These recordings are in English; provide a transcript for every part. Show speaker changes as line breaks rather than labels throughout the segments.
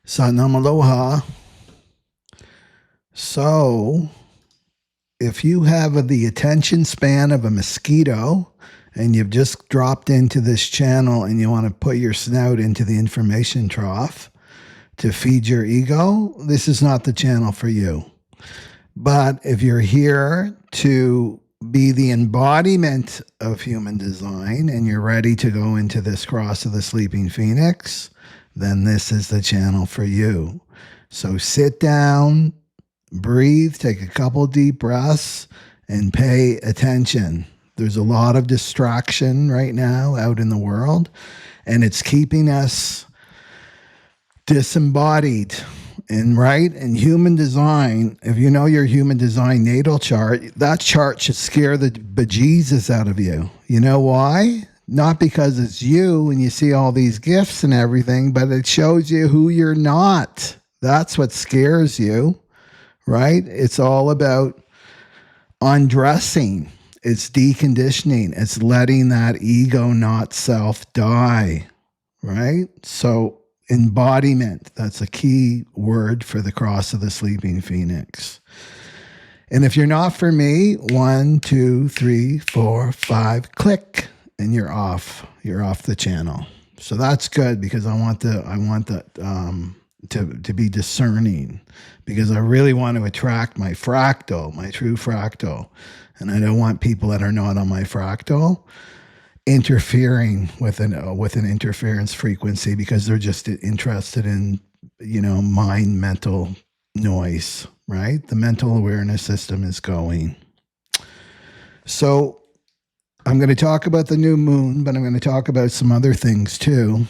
Satnam Aloha. So, if you have the attention span of a mosquito and you've just dropped into this channel and you want to put your snout into the information trough to feed your ego, this is not the channel for you. But if you're here to be the embodiment of human design and you're ready to go into this cross of the sleeping phoenix, then this is the channel for you. So sit down, breathe, take a couple deep breaths, and pay attention. There's a lot of distraction right now out in the world, and it's keeping us disembodied. And right, in human design, if you know your human design natal chart, that chart should scare the bejesus out of you. You know why? Not because it's you and you see all these gifts and everything, but it shows you who you're not. That's what scares you, right? It's all about undressing. It's deconditioning. It's letting that ego, not self, die, right? So embodiment, that's a key word for the cross of the sleeping phoenix. And if you're not for me, 1, 2, 3, 4, 5, click, and you're off. You're off the channel. So that's good because I want that to be discerning, because I really want to attract my fractal, my true fractal. And I don't want people that are not on my fractal interfering with an interference frequency, because they're just interested in, mind mental noise, right? The mental awareness system is going. So I'm going to talk about the new moon, but I'm going to talk about some other things too.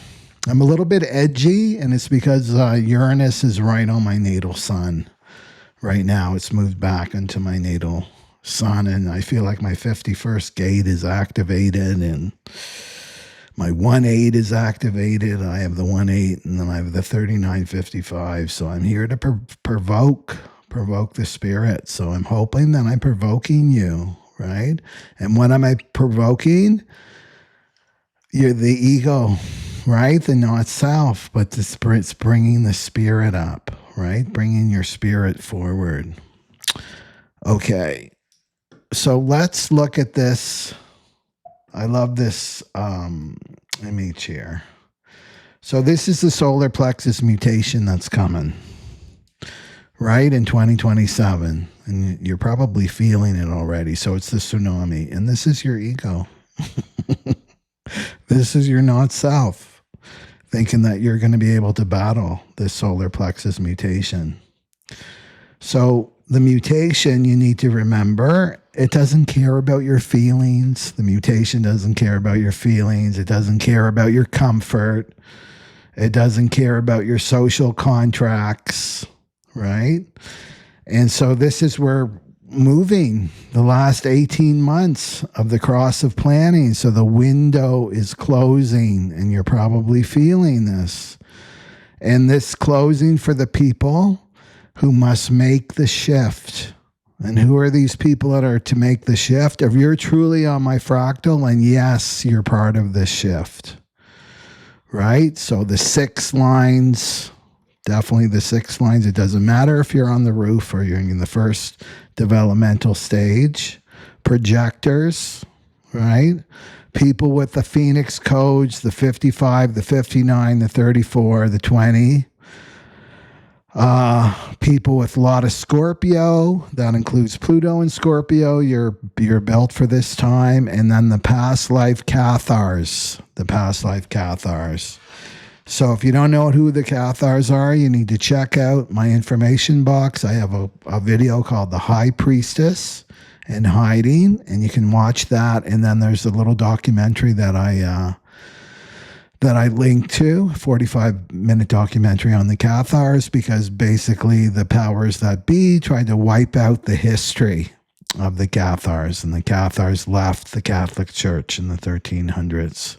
I'm a little bit edgy, and it's because Uranus is right on my natal sun right now. It's moved back into my natal sun, and I feel like my 51st gate is activated, and my 1-8 is activated. I have the 1-8, and then I have the 3955. So I'm here to provoke the spirit. So I'm hoping that I'm provoking you, right? And what am I provoking? You're the ego, right? The not self, but it's bringing the spirit up, right? Bringing your spirit forward. Okay. So let's look at this. I love this image here. So this is the solar plexus mutation that's coming, right, in 2027. And you're probably feeling it already. So it's the tsunami. And this is your ego. This is your not self, thinking that you're going to be able to battle this solar plexus mutation. So the mutation, you need to remember, it doesn't care about your feelings. The mutation doesn't care about your feelings. It doesn't care about your comfort. It doesn't care about your social contracts, right? And so this is where moving the last 18 months of the cross of planning. So the window is closing, and you're probably feeling this. And this closing for the people who must make the shift. And who are these people that are to make the shift? If you're truly on my fractal, and yes, you're part of this shift, right? So the 6 lines, definitely the 6 lines. It doesn't matter if you're on the roof or you're in the first developmental stage. Projectors, right? People with the Phoenix codes, the 55, the 59, the 34, the 20. People with a lot of Scorpio, that includes Pluto and Scorpio. You're built for this time. And then the past life Cathars, So if you don't know who the Cathars are, you need to check out my information box. I have a video called The High Priestess and Hiding, and you can watch that. And then there's a little documentary that I linked to, 45-minute documentary on the Cathars, because basically the powers that be tried to wipe out the history of the Cathars, and the Cathars left the Catholic Church in the 1300s,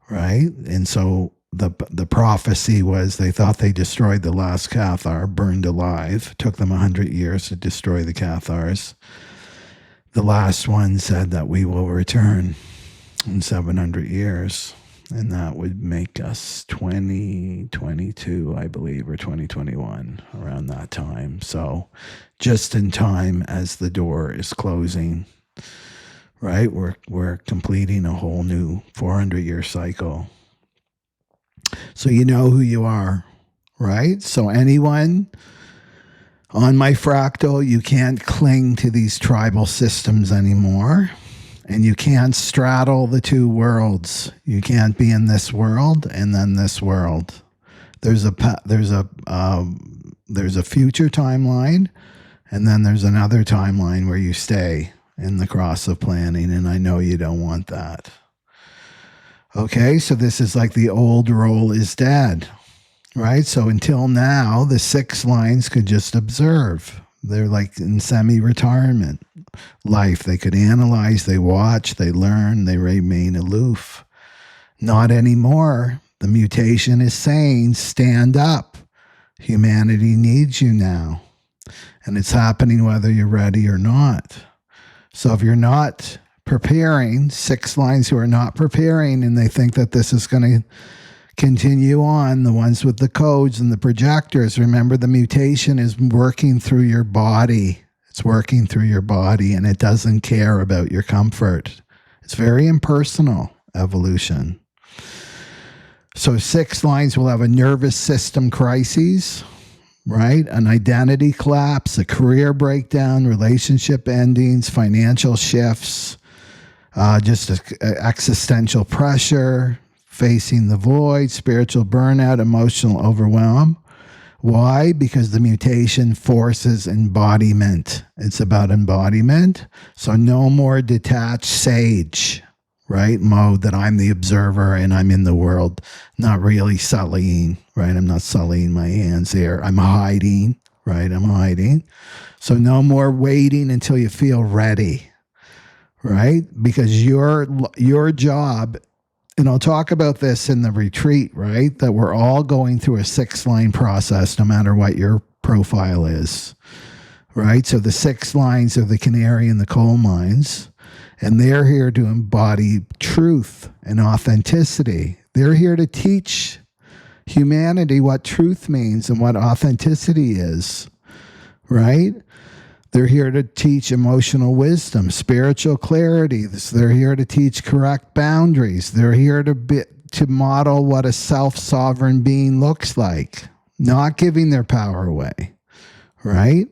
right? And so the prophecy was they thought they destroyed the last Cathar, burned alive. It took them 100 years to destroy the Cathars. The last one said that we will return in 700 years. And that would make us 2022, I believe, or 2021, around that time. So just in time as the door is closing, right? We're completing a whole new 400-year cycle. So you know who you are, right? So anyone on my fractal, you can't cling to these tribal systems anymore. And you can't straddle the two worlds. You can't be in this world and then this world. There's a future timeline, and then there's another timeline where you stay in the cross of planning, and I know you don't want that. Okay, so this is like the old role is dead, right? So until now, the 6 lines could just observe. They're like in semi-retirement life. They could analyze, they watch, they learn, they remain aloof. Not anymore. The mutation is saying, stand up. Humanity needs you now. And it's happening whether you're ready or not. So if you're not preparing, 6 lines who are not preparing, and they think that this is going to continue on, the ones with the codes and the projectors, remember the mutation is working through your body. It's working through your body, and it doesn't care about your comfort. It's very impersonal, evolution. So 6 lines will have a nervous system crises, right? An identity collapse, a career breakdown, relationship endings, financial shifts, just existential pressure, facing the void, spiritual burnout, emotional overwhelm. Why? Because the mutation forces embodiment. It's about embodiment. So no more detached sage, right? Mode that I'm the observer and I'm in the world, not really sullying, right? I'm not sullying my hands here. I'm hiding, right? I'm hiding. So no more waiting until you feel ready, right? Because your job, and I'll talk about this in the retreat, right? That we're all going through a 6-line process, no matter what your profile is, right? So the 6 lines are the canary in the coal mines, and they're here to embody truth and authenticity. They're here to teach humanity what truth means and what authenticity is, right? They're here to teach emotional wisdom, spiritual clarity. They're here to teach correct boundaries. They're here to model what a self-sovereign being looks like, not giving their power away, right?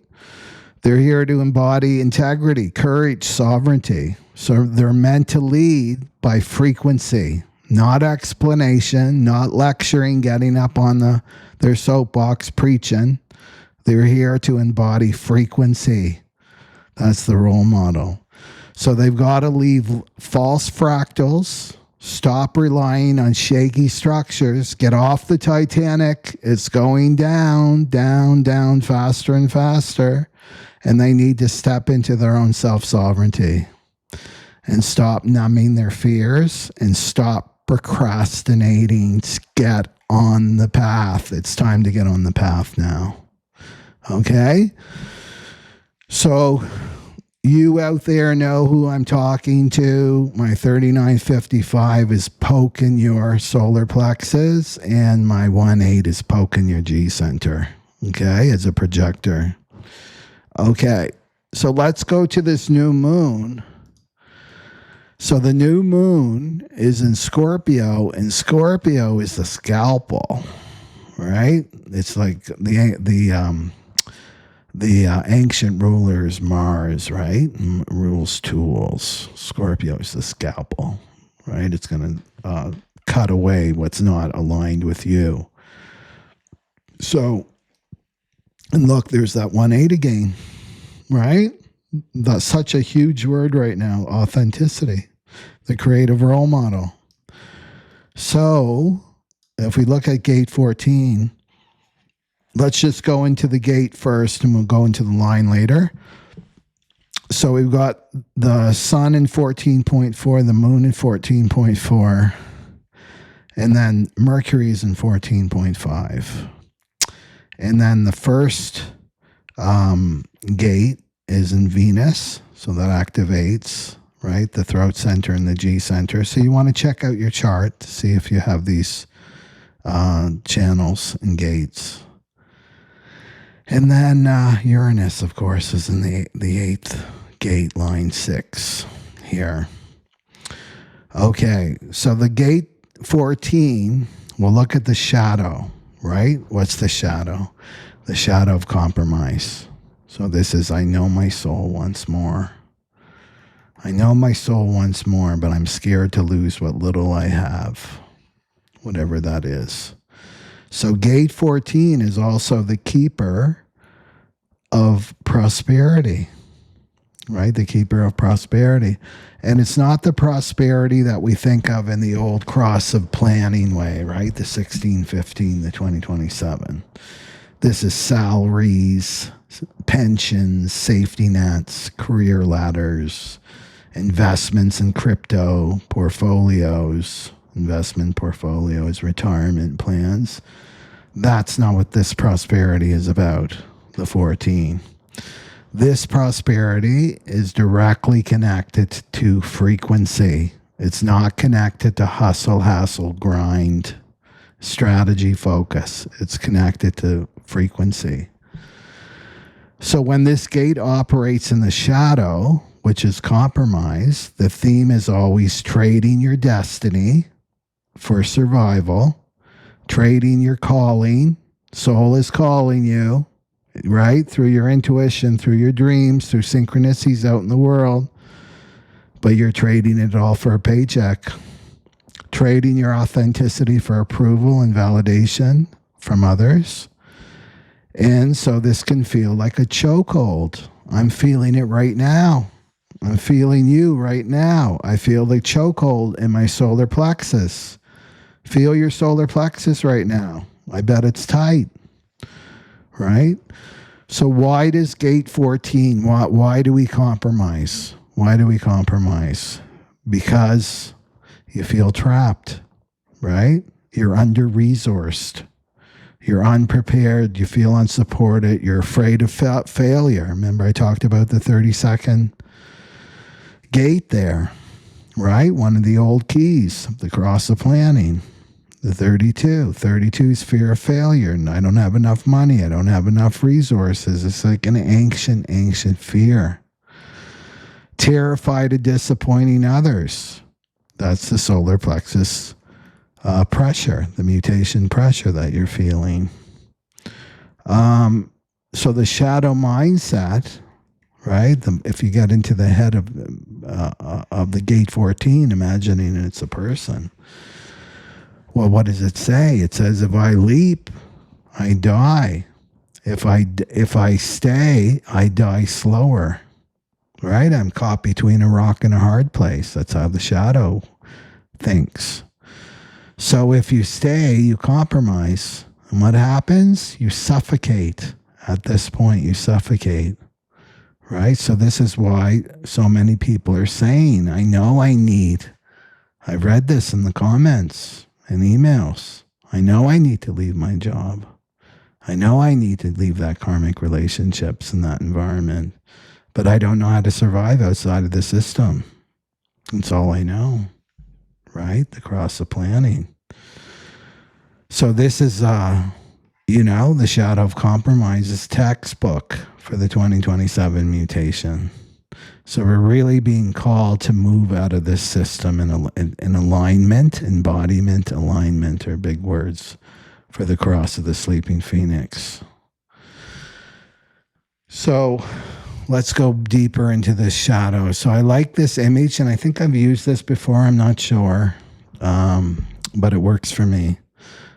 They're here to embody integrity, courage, sovereignty. So they're meant to lead by frequency, not explanation, not lecturing, getting up on their soapbox preaching. They're here to embody frequency. That's the role model. So they've got to leave false fractals, stop relying on shaky structures, get off the Titanic. It's going down, down, down, faster and faster. And they need to step into their own self-sovereignty and stop numbing their fears and stop procrastinating. Get on the path. It's time to get on the path now. Okay? So you out there know who I'm talking to. My 3955 is poking your solar plexus, and my 18 is poking your G center. Okay? As a projector. Okay. So let's go to this new moon. So the new moon is in Scorpio, and Scorpio is the scalpel, right? It's like the ancient rulers, Mars, right? Rules tools. Scorpio is the scalpel, right? It's going to cut away what's not aligned with you. So, and look, there's that 18 again, right? That's such a huge word right now, authenticity, the creative role model. So, if we look at gate 14, let's just go into the gate first, and we'll go into the line later. So we've got the sun in 14.4, the moon in 14.4, and then Mercury is in 14.5. And then the first gate is in Venus, so that activates, right? The throat center and the G center. So you want to check out your chart to see if you have these channels and gates. And then Uranus, of course, is in the eighth gate, line 6 here. Okay, so the gate 14, we'll look at the shadow, right? What's the shadow? The shadow of compromise. So this is, I know my soul once more. I know my soul once more, but I'm scared to lose what little I have, whatever that is. So gate 14 is also the keeper of prosperity, right? The keeper of prosperity. And it's not the prosperity that we think of in the old cross of planning way, right? The 1615, the 2027. This is salaries, pensions, safety nets, career ladders, investments in crypto, portfolios, investment portfolios, retirement plans. That's not what this prosperity is about, the 14. This prosperity is directly connected to frequency. It's not connected to hustle, hassle, grind, strategy, focus. It's connected to frequency. So when this gate operates in the shadow, which is compromise, the theme is always trading your destiny for survival, trading your calling. Soul is calling you, right? Through your intuition, through your dreams, through synchronicities out in the world. But you're trading it all for a paycheck. Trading your authenticity for approval and validation from others. And so this can feel like a chokehold. I'm feeling it right now. I'm feeling you right now. I feel the chokehold in my solar plexus. Feel your solar plexus right now. I bet it's tight. Right? So why does gate 14, why do we compromise? Why do we compromise? Because you feel trapped, right? You're under-resourced. You're unprepared. You feel unsupported. You're afraid of failure. Remember I talked about the 32nd gate there, right? One of the old keys of the cross of planning. The 32. 32 is fear of failure. And I don't have enough money. I don't have enough resources. It's like an ancient fear. Terrified of disappointing others. That's the solar plexus pressure, the mutation pressure that you're feeling. So the shadow mindset, right? If you get into the head of the gate 14, imagining it's a person. Well, what does it say? It says, if I leap, I die. If I stay, I die slower. Right? I'm caught between a rock and a hard place. That's how the shadow thinks. So if you stay, you compromise. And what happens? You suffocate. At this point, you suffocate. Right? So this is why so many people are saying, I know I need. I've read this in the comments and emails. I know I need to leave my job. I know I need to leave that karmic relationships and that environment, but I don't know how to survive outside of the system. That's all I know, right? The cross of planning. So this is, the shadow of compromise is textbook for the 2027 mutation. So we're really being called to move out of this system in alignment. Embodiment, alignment are big words for the cross of the sleeping phoenix. So let's go deeper into this shadow. So I like this image, and I think I've used this before. I'm not sure, but it works for me,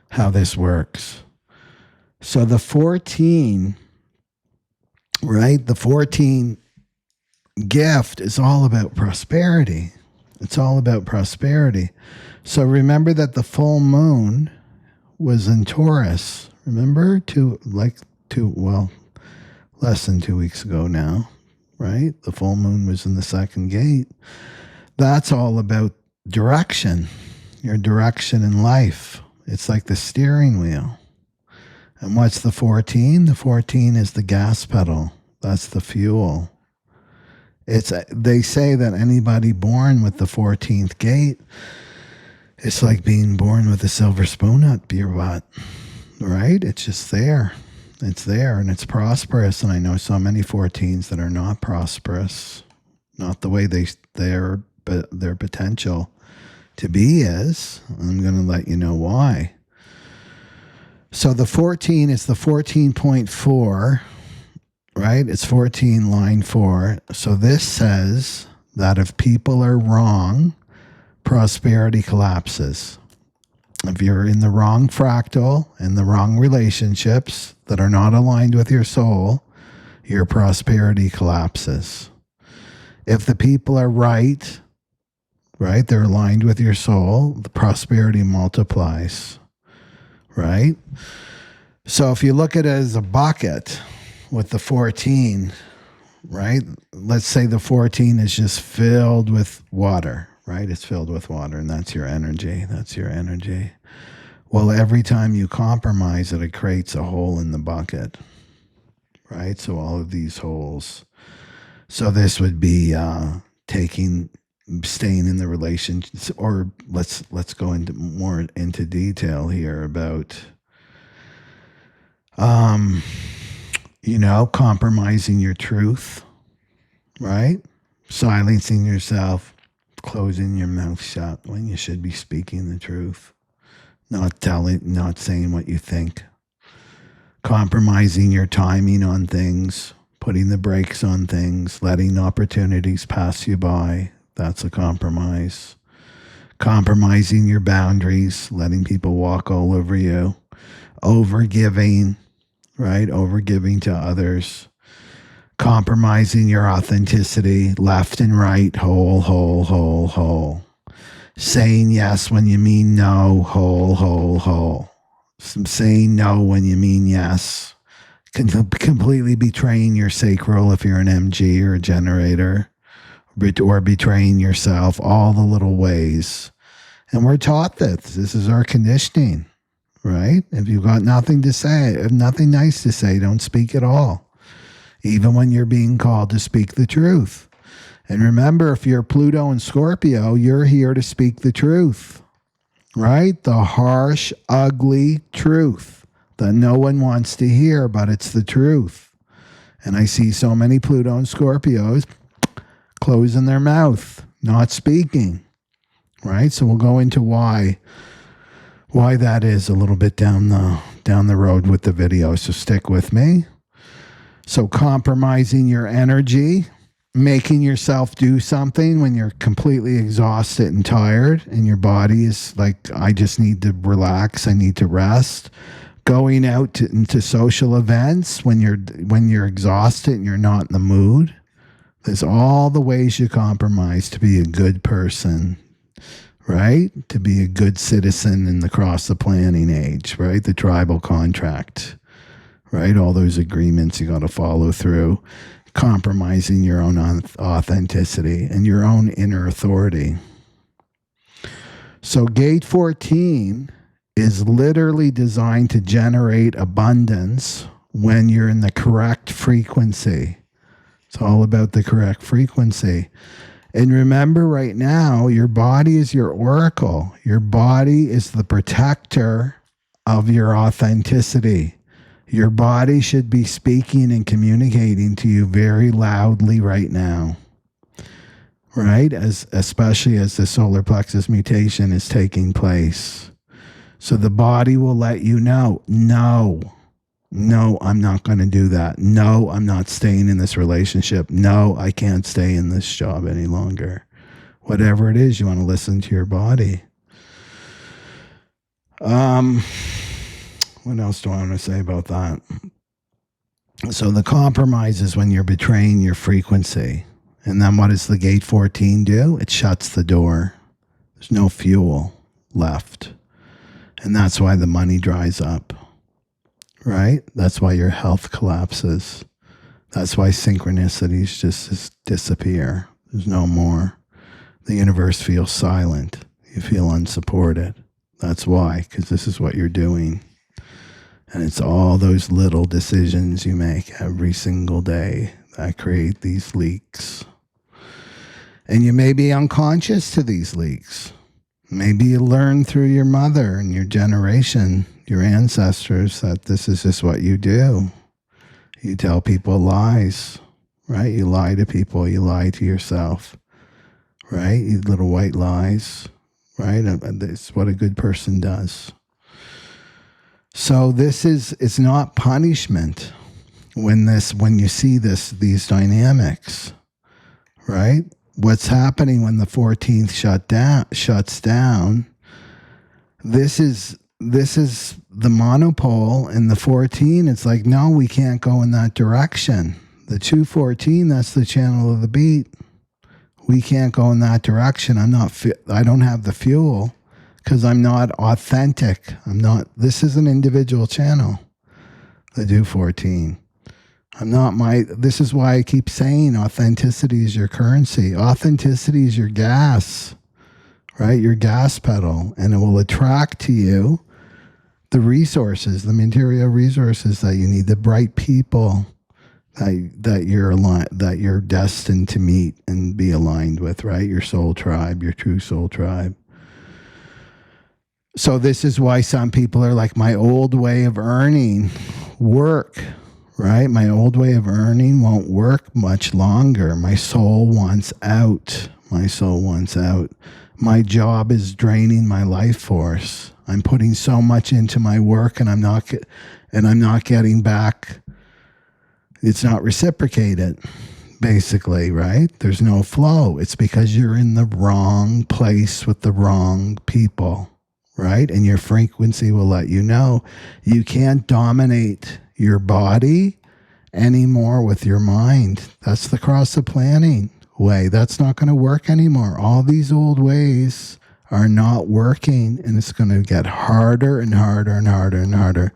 how this works. So the 14, right? The 14 gift is all about prosperity. It's all about prosperity. So remember that the full moon was in Taurus. Remember? Less than 2 weeks ago now, right? The full moon was in the second gate. That's all about direction, your direction in life. It's like the steering wheel. And what's the 14? The 14 is the gas pedal. That's the fuel. They say that anybody born with the 14th gate, it's like being born with a silver spoon up your butt, right? It's just there. It's there and it's prosperous. And I know so many 14s that are not prosperous, not the way their potential to be is. I'm going to let you know why. So the 14 is the 14.4, right? It's 14 line 4. So this says that if people are wrong, prosperity collapses. If you're in the wrong fractal, in the wrong relationships that are not aligned with your soul, your prosperity collapses. If the people are right, they're aligned with your soul, the prosperity multiplies, right? So if you look at it as a bucket with the 14, right? Let's say the 14 is just filled with water, right? It's filled with water, and that's your energy. That's your energy. Well, every time you compromise it, it creates a hole in the bucket, right? So all of these holes. So this would be staying in the relationship, or let's go into more into detail here about, compromising your truth, right? Silencing yourself, closing your mouth shut when you should be speaking the truth, not saying what you think, compromising your timing on things, putting the brakes on things, letting opportunities pass you by. That's a compromise. Compromising your boundaries, letting people walk all over you, overgiving, right? Overgiving to others. Compromising your authenticity, left and right, whole. Saying yes when you mean no, whole. Saying no when you mean yes. Completely betraying your sacral if you're an MG or a generator, or betraying yourself, all the little ways. And we're taught this is our conditioning, right? If you've got nothing to say, nothing nice to say, don't speak at all. Even when you're being called to speak the truth. And remember, if you're Pluto and Scorpio, you're here to speak the truth, right? The harsh, ugly truth that no one wants to hear, but it's the truth. And I see so many Pluto and Scorpios closing their mouth, not speaking, right? So we'll go into why that is a little bit down the road with the video. So stick with me. So compromising your energy, making yourself do something when you're completely exhausted and tired and your body is like, I just need to relax, I need to rest. Going out into social events when you're exhausted and you're not in the mood. There's all the ways you compromise to be a good person, right? To be a good citizen in the cross the planning age, right? The tribal contract. Right? All those agreements you got to follow through, compromising your own authenticity and your own inner authority. So gate 14 is literally designed to generate abundance when you're in the correct frequency. It's all about the correct frequency. And remember right now, your body is your oracle. Your body is the protector of your authenticity. Your body should be speaking and communicating to you very loudly right now, right? Especially as the solar plexus mutation is taking place. So the body will let you know, no, I'm not going to do that. No, I'm not staying in this relationship. No, I can't stay in this job any longer. Whatever it is, you want to listen to your body. What else do I want to say about that? So the compromise is when you're betraying your frequency. And then what does the gate 14 do? It shuts the door. There's no fuel left. And that's why the money dries up, right? That's why your health collapses. That's why synchronicities just disappear. There's no more. The universe feels silent. You feel unsupported. That's why, because this is what you're doing. And it's all those little decisions you make every single day that create these leaks, And you may be unconscious to these leaks. Maybe you learn through your mother and your generation, your ancestors, that this is just what you do. You tell people lies, right? You lie to people. You lie to yourself, right? You little white lies, right? It's what a good person does. So it's not punishment when you see these dynamics, right? What's happening when the 14th shuts down? This is the monopole in the 14. It's like, no, we can't go in that direction. The 214, that's the channel of the beat. We can't go in that direction. I don't have the fuel because I'm not authentic. This is an individual channel, the 214. This is why I keep saying authenticity is your currency. Authenticity is your gas, right? Your gas pedal, and it will attract to you the resources, the material resources that you need, the bright people that you're destined to meet and be aligned with, right? Your soul tribe, your true soul tribe. So this is why some people are like, my old way of earning work, right? My old way of earning won't work much longer. My soul wants out. My soul wants out. My job is draining my life force. I'm putting so much into my work and I'm not getting back. It's not reciprocated, basically, right? There's no flow. It's because you're in the wrong place with the wrong people, right? And your frequency will let you know. You can't dominate your body anymore with your mind. That's the cross of planning way. That's not going to work anymore. All these old ways are not working, and it's going to get harder and harder and harder and harder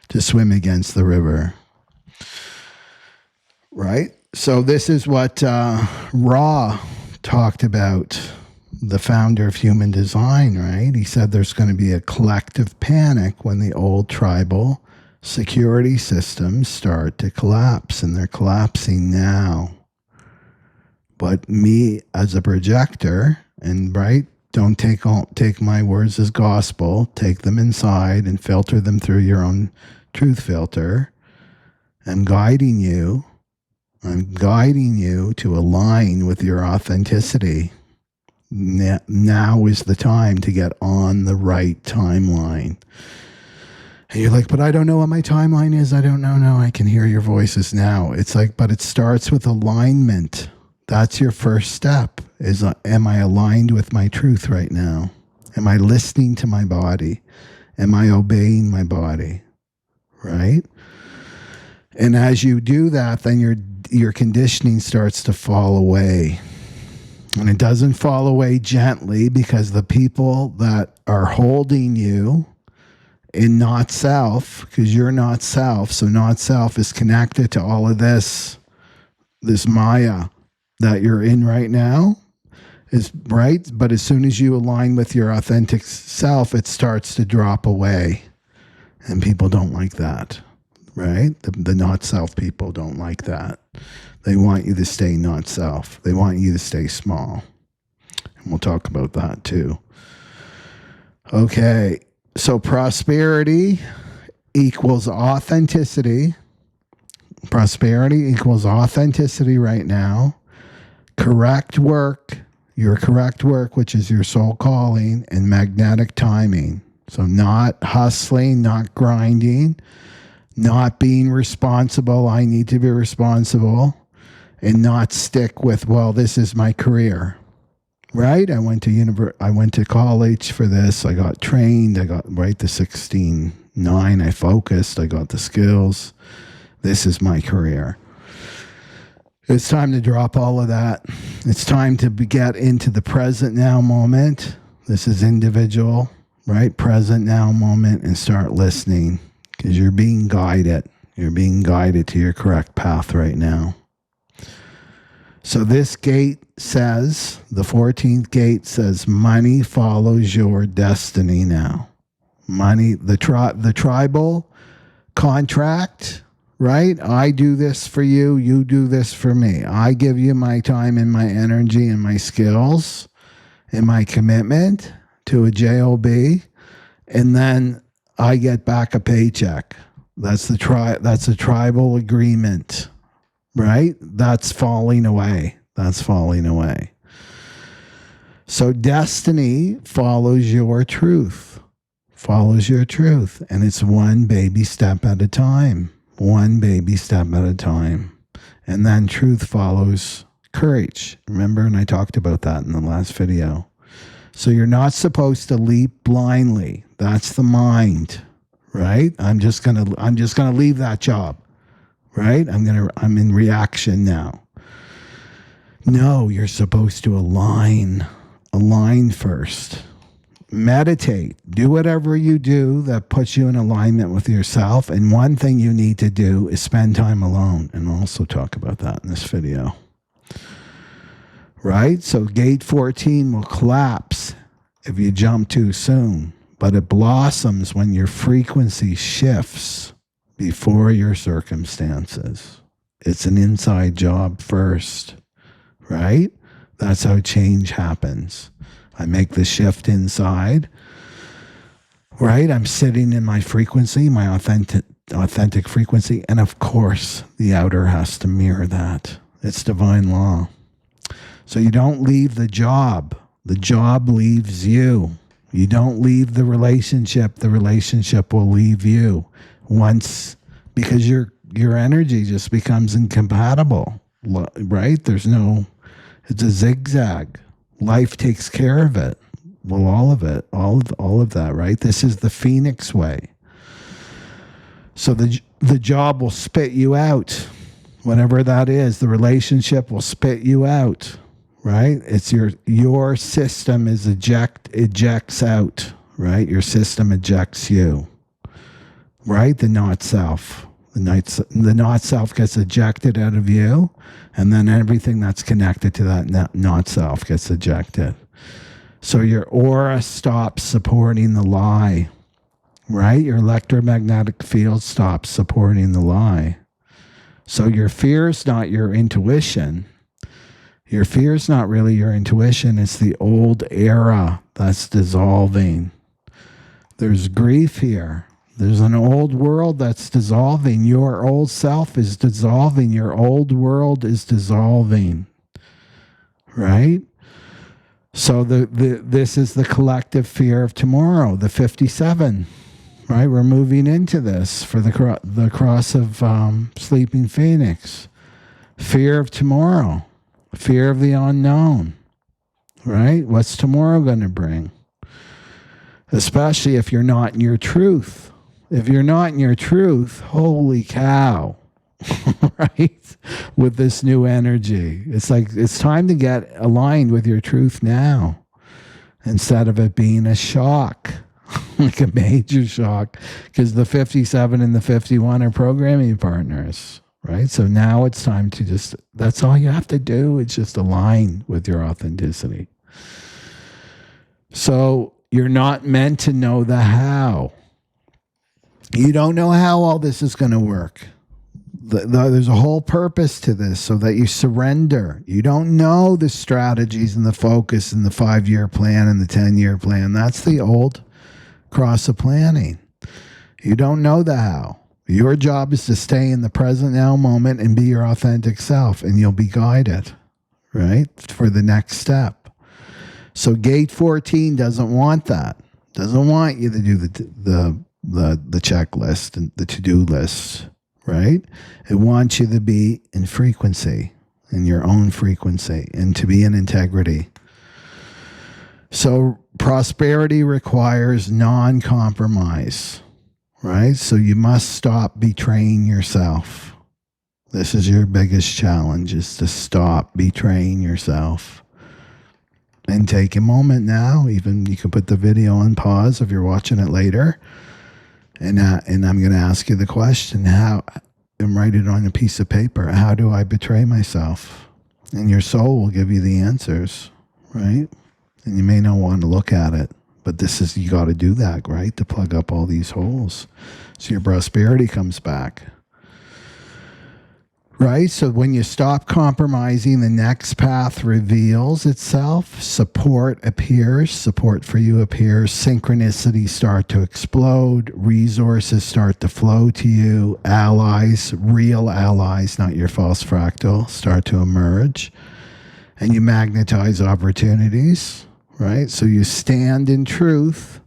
to swim against the river. Right? So this is what Ra talked about, the founder of human design, right? He said there's going to be a collective panic when the old tribal security systems start to collapse, and they're collapsing now. But me as a projector, and right, don't take my words as gospel, take them inside and filter them through your own truth filter. I'm guiding you to align with your authenticity. Now is the time to get on the right timeline. And you're like, but I don't know what my timeline is. I don't know. No, I can hear your voices now. It's like, but it starts with alignment. That's your first step. Am I aligned with my truth right now? Am I listening to my body? Am I obeying my body? Right? And as you do that, then your conditioning starts to fall away. And it doesn't fall away gently, because the people that are holding you in not self, because you're not self, so not self is connected to all of this Maya that you're in right now, is right. But as soon as you align with your authentic self, it starts to drop away. And people don't like that, right? The not self people don't like that. They want you to stay not self. They want you to stay small. And we'll talk about that too. Okay. So prosperity equals authenticity. Prosperity equals authenticity right now. Correct work, your correct work, which is your soul calling, and magnetic timing. So not hustling, not grinding, not being responsible. I need to be responsible, and not stick with, well, this is my career. Right? I went to college for this. I got trained. I got the 16-9. I focused. I got the skills. This is my career. It's time to drop all of that. It's time to get into the present now moment. This is individual, right? Present now moment, and start listening, because you're being guided. You're being guided to your correct path right now. So this gate says, the 14th gate says, money follows your destiny now. Money, the tribal contract, right? I do this for you. You do this for me. I give you my time and my energy and my skills and my commitment to a job, and then I get back a paycheck. That's the tribal agreement, right? That's falling away. That's falling away. So destiny follows your truth. Follows your truth. And it's one baby step at a time. One baby step at a time. And then truth follows courage. Remember, and I talked about that in the last video. So you're not supposed to leap blindly. That's the mind, right? I'm just gonna leave that job, right? I'm in reaction now. No, you're supposed to align first. Meditate. Do whatever you do that puts you in alignment with yourself. And one thing you need to do is spend time alone. And I'll also talk about that in this video. Right? So gate 14 will collapse if you jump too soon, but it blossoms when your frequency shifts before your circumstances. It's an inside job first, right? That's how change happens. I make the shift inside, right? I'm sitting in my frequency, my authentic frequency, and of course, the outer has to mirror that. It's divine law. So you don't leave the job. The job leaves you. You don't leave the relationship will leave you once, because your energy just becomes incompatible, right? It's a zigzag. Life takes care of it. Well, all of it, all of that, right? This is the Phoenix way. So the job will spit you out, whatever that is. The relationship will spit you out. Right? It's your system ejects out, right? Your system ejects you, right? The not self. The not self gets ejected out of you, and then everything that's connected to that not self gets ejected. So your aura stops supporting the lie, right? Your electromagnetic field stops supporting the lie. So your fear is not your intuition. Your fear is not really your intuition. It's the old era that's dissolving. There's grief here. There's an old world that's dissolving. Your old self is dissolving. Your old world is dissolving. Right? So this is the collective fear of tomorrow, the 57. Right? We're moving into this for the cross of Sleeping Phoenix. Fear of tomorrow. Fear of the unknown, right? What's tomorrow going to bring? Especially if you're not in your truth. If you're not in your truth, holy cow, right? With this new energy. It's like, it's time to get aligned with your truth now, instead of it being a shock, like a major shock, because the 57 and the 51 are programming partners. Right? So now it's time to that's all you have to do. It's just align with your authenticity. So you're not meant to know the how. You don't know how all this is going to work. There's a whole purpose to this, so that you surrender. You don't know the strategies and the focus and the 5-year plan and the 10-year plan. That's the old cross of planning. You don't know the how. Your job is to stay in the present now moment and be your authentic self, and you'll be guided, right, for the next step. So gate 14 doesn't want that. Doesn't want you to do the checklist and the to-do list, right? It wants you to be in frequency, in your own frequency, and to be in integrity. So prosperity requires non-compromise. Right? So you must stop betraying yourself. This is your biggest challenge, is to stop betraying yourself. And take a moment now, even you can put the video on pause if you're watching it later. And I'm going to ask you the question, and write it on a piece of paper. How do I betray myself? And your soul will give you the answers, right? And you may not want to look at it. But you got to do that, right? To plug up all these holes. So your prosperity comes back. right? So when you stop compromising, the next path reveals itself. Support appears. Support for you appears. Synchronicities start to explode. Resources start to flow to you. Allies, real allies, not your false fractal, start to emerge. And you magnetize opportunities, right? So you stand in truth.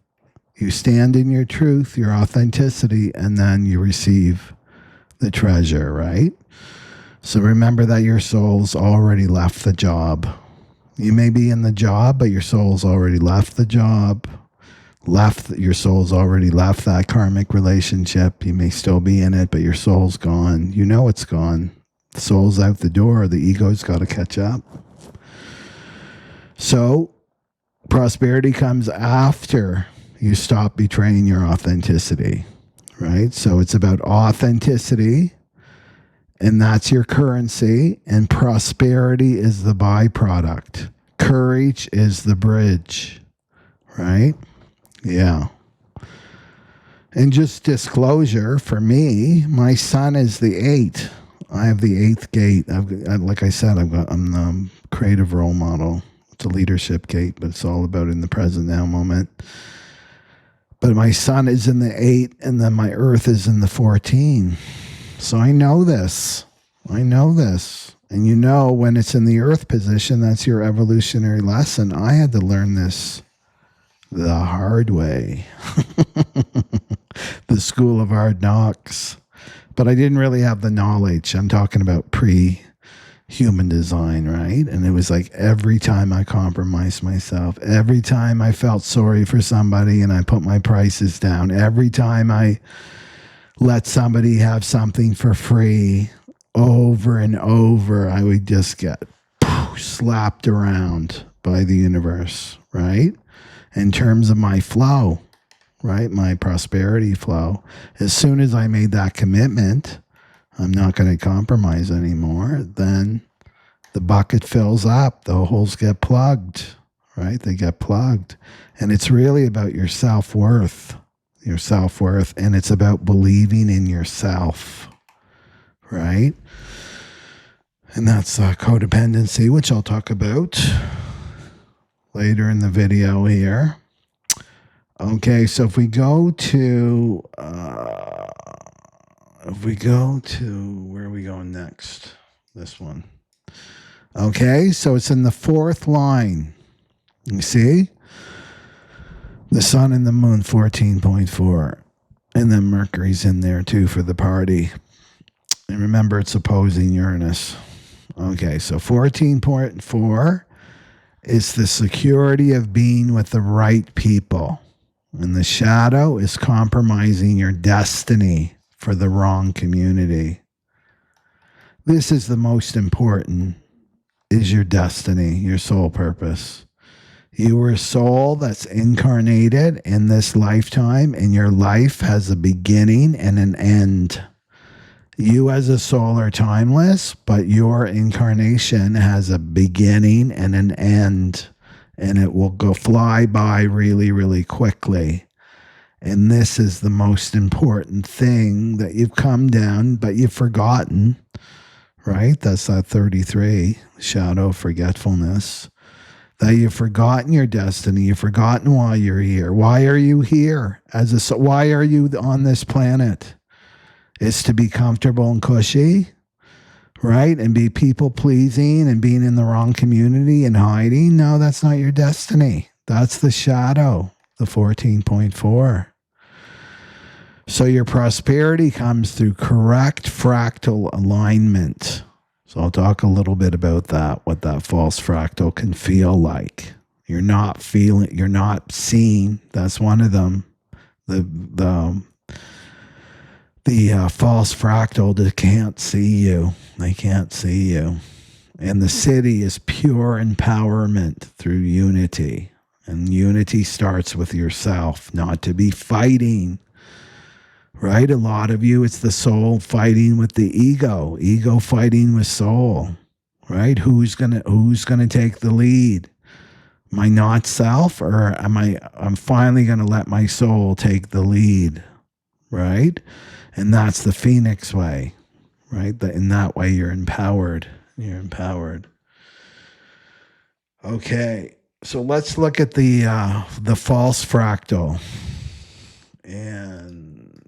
You stand in your truth, your authenticity, and then you receive the treasure, right? So remember that your soul's already left the job. You may be in the job, but your soul's already left the job. Your soul's already left that karmic relationship. You may still be in it, but your soul's gone. You know it's gone. The soul's out the door. The ego's got to catch up. So prosperity comes after you stop betraying your authenticity, right? So it's about authenticity. And that's your currency, and prosperity is the byproduct. Courage is the bridge, right? Yeah. And just disclosure for me, my sun is the 8. I have the 8th gate. Like I said, I'm the creative role model. It's a leadership gate, but it's all about in the present now moment. But my sun is in the 8, and then my earth is in the 14. So I know this. And you know when it's in the earth position, that's your evolutionary lesson. I had to learn this the hard way. The school of hard knocks. But I didn't really have the knowledge. I'm talking about pre-human design, right? And it was like every time I compromised myself, every time I felt sorry for somebody and I put my prices down, every time I let somebody have something for free over and over, I would just get slapped around by the universe, right? In terms of my flow, right? My prosperity flow. As soon as I made that commitment, I'm not going to compromise anymore, then the bucket fills up. The holes get plugged, right? They get plugged. And it's really about your self-worth. And it's about believing in yourself, right? And that's codependency, which I'll talk about later in the video here. Okay, so if we go to where are we going next? This one. Okay, so it's in the 4th line. You see? The sun and the moon, 14.4. And then Mercury's in there too for the party. And remember, it's opposing Uranus. Okay, so 14.4 is the security of being with the right people. And the shadow is compromising your destiny for the wrong community. This is the most important, is your destiny, your soul purpose. You are a soul that's incarnated in this lifetime, and your life has a beginning and an end. You as a soul are timeless, but your incarnation has a beginning and an end, and it will go fly by really, really quickly. And this is the most important thing that you've come down, but you've forgotten, right? That's that 33, shadow forgetfulness. That you've forgotten your destiny. You've forgotten why you're here. Why are you here? Why are you on this planet? It's to be comfortable and cushy, right? And be people pleasing and being in the wrong community and hiding. No, that's not your destiny. That's the shadow, the 14.4. So your prosperity comes through correct fractal alignment. So I'll talk a little bit about that, what that false fractal can feel like. You're not seeing. That's one of them. The false fractal that can't see you. They can't see you. And the city is pure empowerment through unity. And unity starts with yourself, not to be fighting. Right? A lot of you, it's the soul fighting with the ego fighting with soul, right? Who's gonna take the lead? My not self, or I'm finally gonna let my soul take the lead, right? And that's the Phoenix way, right? In that way, you're empowered. You're empowered. Okay, so let's look at the false fractal, and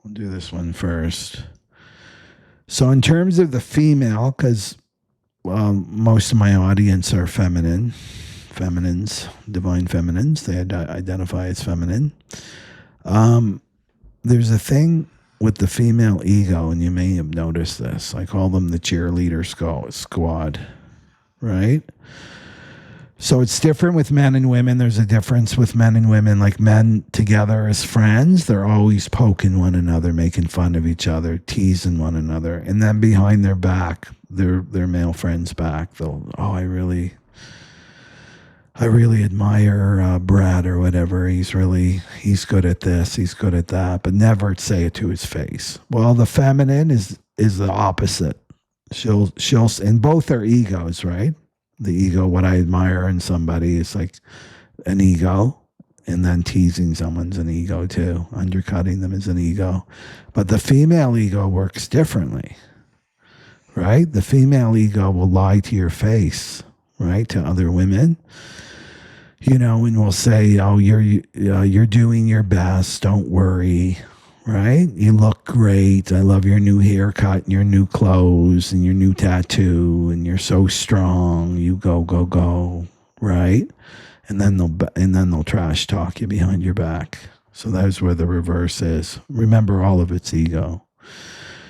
we'll do this one first. So in terms of the female, because most of my audience are feminines, divine feminines. They identify as feminine. There's a thing with the female ego, and you may have noticed this. I call them the cheerleader squad, right? So it's different with men and women. There's a difference with men and women. Like men together as friends, they're always poking one another, making fun of each other, teasing one another. And then behind their back, their male friends' back, they'll, I really admire Brad or whatever. He's good at this, he's good at that, but never say it to his face. Well, the feminine is the opposite. She'll and both are egos, right? The ego, what I admire in somebody is like an ego, and then teasing someone's an ego too. Undercutting them is an ego. But the female ego works differently, right? The female ego will lie to your face, right? To other women, and will say, "Oh, you're doing your best. Don't worry." Right? You look great. I love your new haircut and your new clothes and your new tattoo, and you're so strong. You go, right? And then they'll trash talk you behind your back. So that's where the reverse is. Remember, all of it's ego.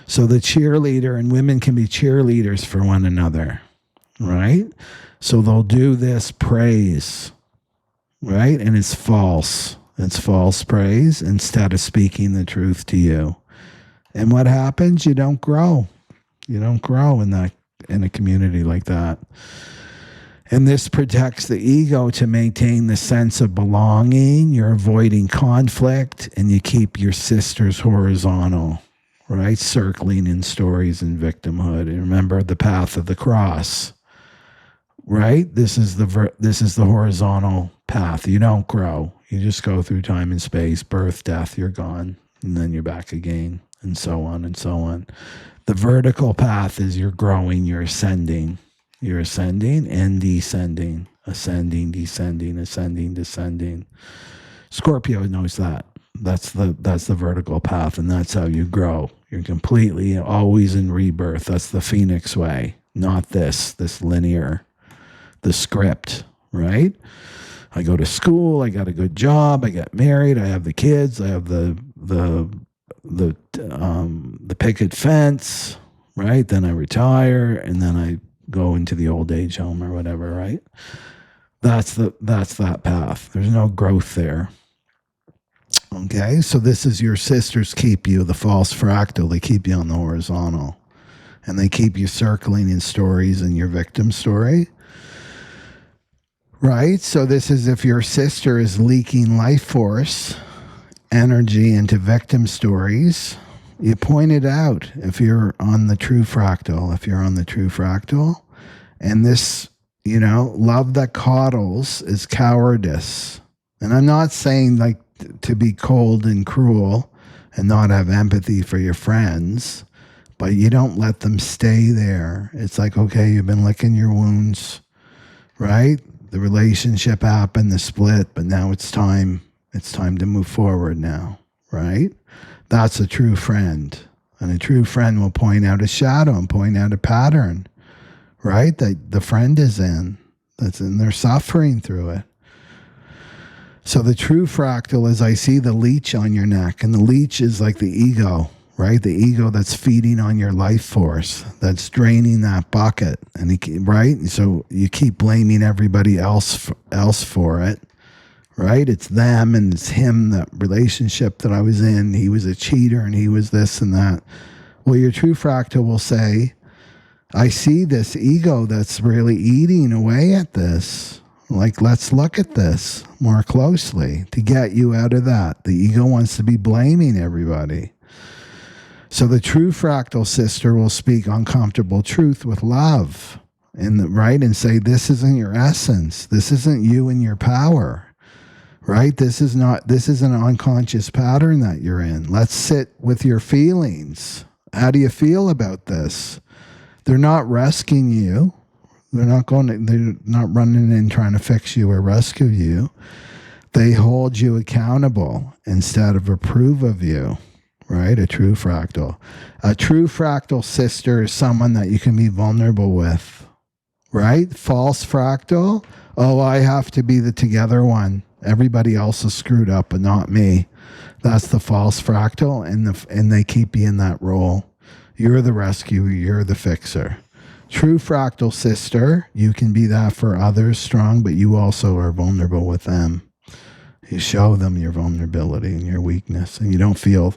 So the cheerleader, and women can be cheerleaders for one another, right? So they'll do this praise, right? And it's false. It's false praise instead of speaking the truth to you. And what happens? You don't grow. You don't grow in a community like that. And this protects the ego to maintain the sense of belonging. You're avoiding conflict, and you keep your sisters horizontal, right? Circling in stories and victimhood. And remember the path of the cross, right? This is the horizontal path. You don't grow. You just go through time and space, birth, death, you're gone, and then you're back again, and so on and so on. The vertical path is you're growing, you're ascending. You're ascending and descending, ascending, descending, ascending, descending. Scorpio knows that. That's the vertical path, and that's how you grow. You're completely always in rebirth. That's the Phoenix way, not this linear, the script, right? I go to school, I got a good job, I get married, I have the kids, I have the picket fence, right? Then I retire, and then I go into the old age home or whatever, right? That's that path. There's no growth there. Okay, so this is your sisters keep you, the false fractal, they keep you on the horizontal. And they keep you circling in stories in your victim story. Right? So this is if your sister is leaking life force energy into victim stories, you point it out if you're on the true fractal, and this, love that coddles is cowardice. And I'm not saying like to be cold and cruel and not have empathy for your friends, but you don't let them stay there. It's like, okay, you've been licking your wounds, right? The relationship happened, the split, but now it's time to move forward now, right? That's a true friend. And a true friend will point out a shadow and point out a pattern, right? That the friend is in. They're suffering through it. So the true fractal is, I see the leech on your neck, and the leech is like the ego, right? The ego that's feeding on your life force, that's draining that bucket, right? So you keep blaming everybody else for it, right? It's them and it's him, that relationship that I was in, he was a cheater and he was this and that. Well, your true fractal will say, I see this ego that's really eating away at this. Like, let's look at this more closely to get you out of that. The ego wants to be blaming everybody. So the true fractal sister will speak uncomfortable truth with love, and say, this isn't your essence. This isn't you and your power, right? This is an unconscious pattern that you're in. Let's sit with your feelings How do you feel about this? They're not rescuing you. They're not running in trying to fix you or rescue you. They hold you accountable instead of approve of you, right? A true fractal. A true fractal sister is someone that you can be vulnerable with, right? False fractal. Oh, I have to be the together one. Everybody else is screwed up, but not me. That's the false fractal, and they keep you in that role. You're the rescuer. You're the fixer. True fractal sister, you can be that for others strong, but you also are vulnerable with them. You show them your vulnerability and your weakness, and you don't feel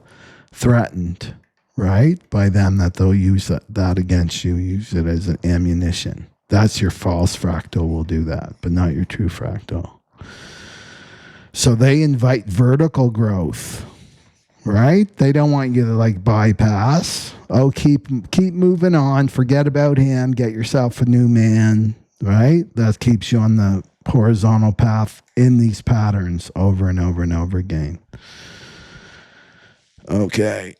threatened, right, by them that they'll use that against you, use it as an ammunition. That's your false fractal will do that, but not your true fractal. So they invite vertical growth, right? They don't want you to like bypass. Oh, keep moving on. Forget about him. Get yourself a new man, right? That keeps you on the horizontal path in these patterns over and over and over again. Okay.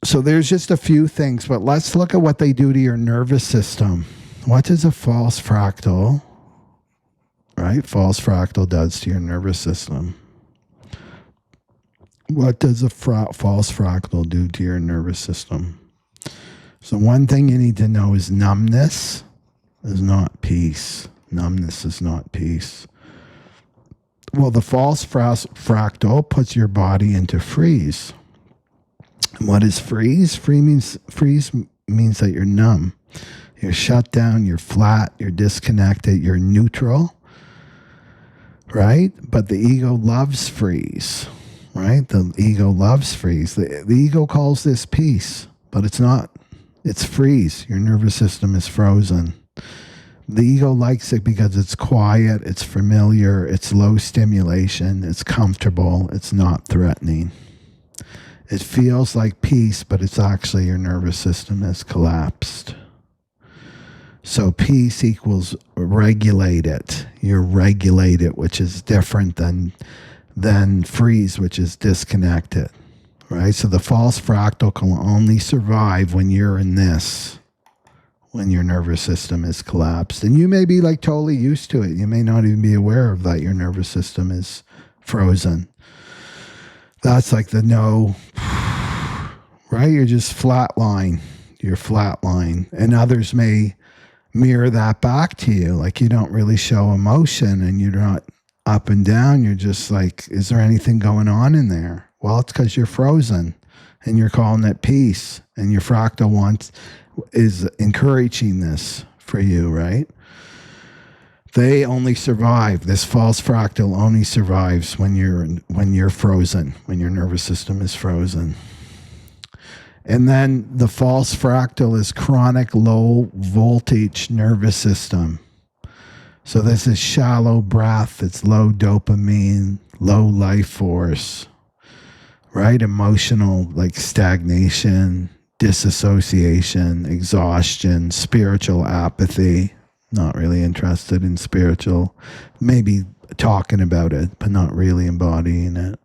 So there's just a few things, but let's look at what they do to your nervous system. What does a false fractal, right? False fractal does to your nervous system. What does a false fractal do to your nervous system? So one thing you need to know is numbness is not peace. Numbness is not peace. Well, the false fractal puts your body into freeze. What is freeze? Freeze means that you're numb. You're shut down, you're flat, you're disconnected, you're neutral, right? But the ego loves freeze, right? The ego loves freeze. The ego calls this peace, but it's not. It's freeze. Your nervous system is frozen. The ego likes it because it's quiet, it's familiar, it's low stimulation, it's comfortable, it's not threatening. It feels like peace, but it's actually your nervous system has collapsed. So peace equals regulated. You're regulated, which is different than freeze, which is disconnected, right? So the false fractal can only survive when you're in this, when your nervous system is collapsed. And you may be like totally used to it. You may not even be aware of that your nervous system is frozen. That's like the no, right? You're just flatline. You're flatline. And others may mirror that back to you. Like you don't really show emotion and you're not up and down. You're just like, is there anything going on in there? Well, it's because you're frozen and you're calling it peace. And your fractal is encouraging this for you, right? They only survive. This false fractal only survives when you're frozen, when your nervous system is frozen. And then the false fractal is chronic low voltage nervous system. So this is shallow breath, it's low dopamine, low life force, right? Emotional like stagnation, disassociation, exhaustion, spiritual apathy. Not really interested in spiritual, maybe talking about it, but not really embodying it.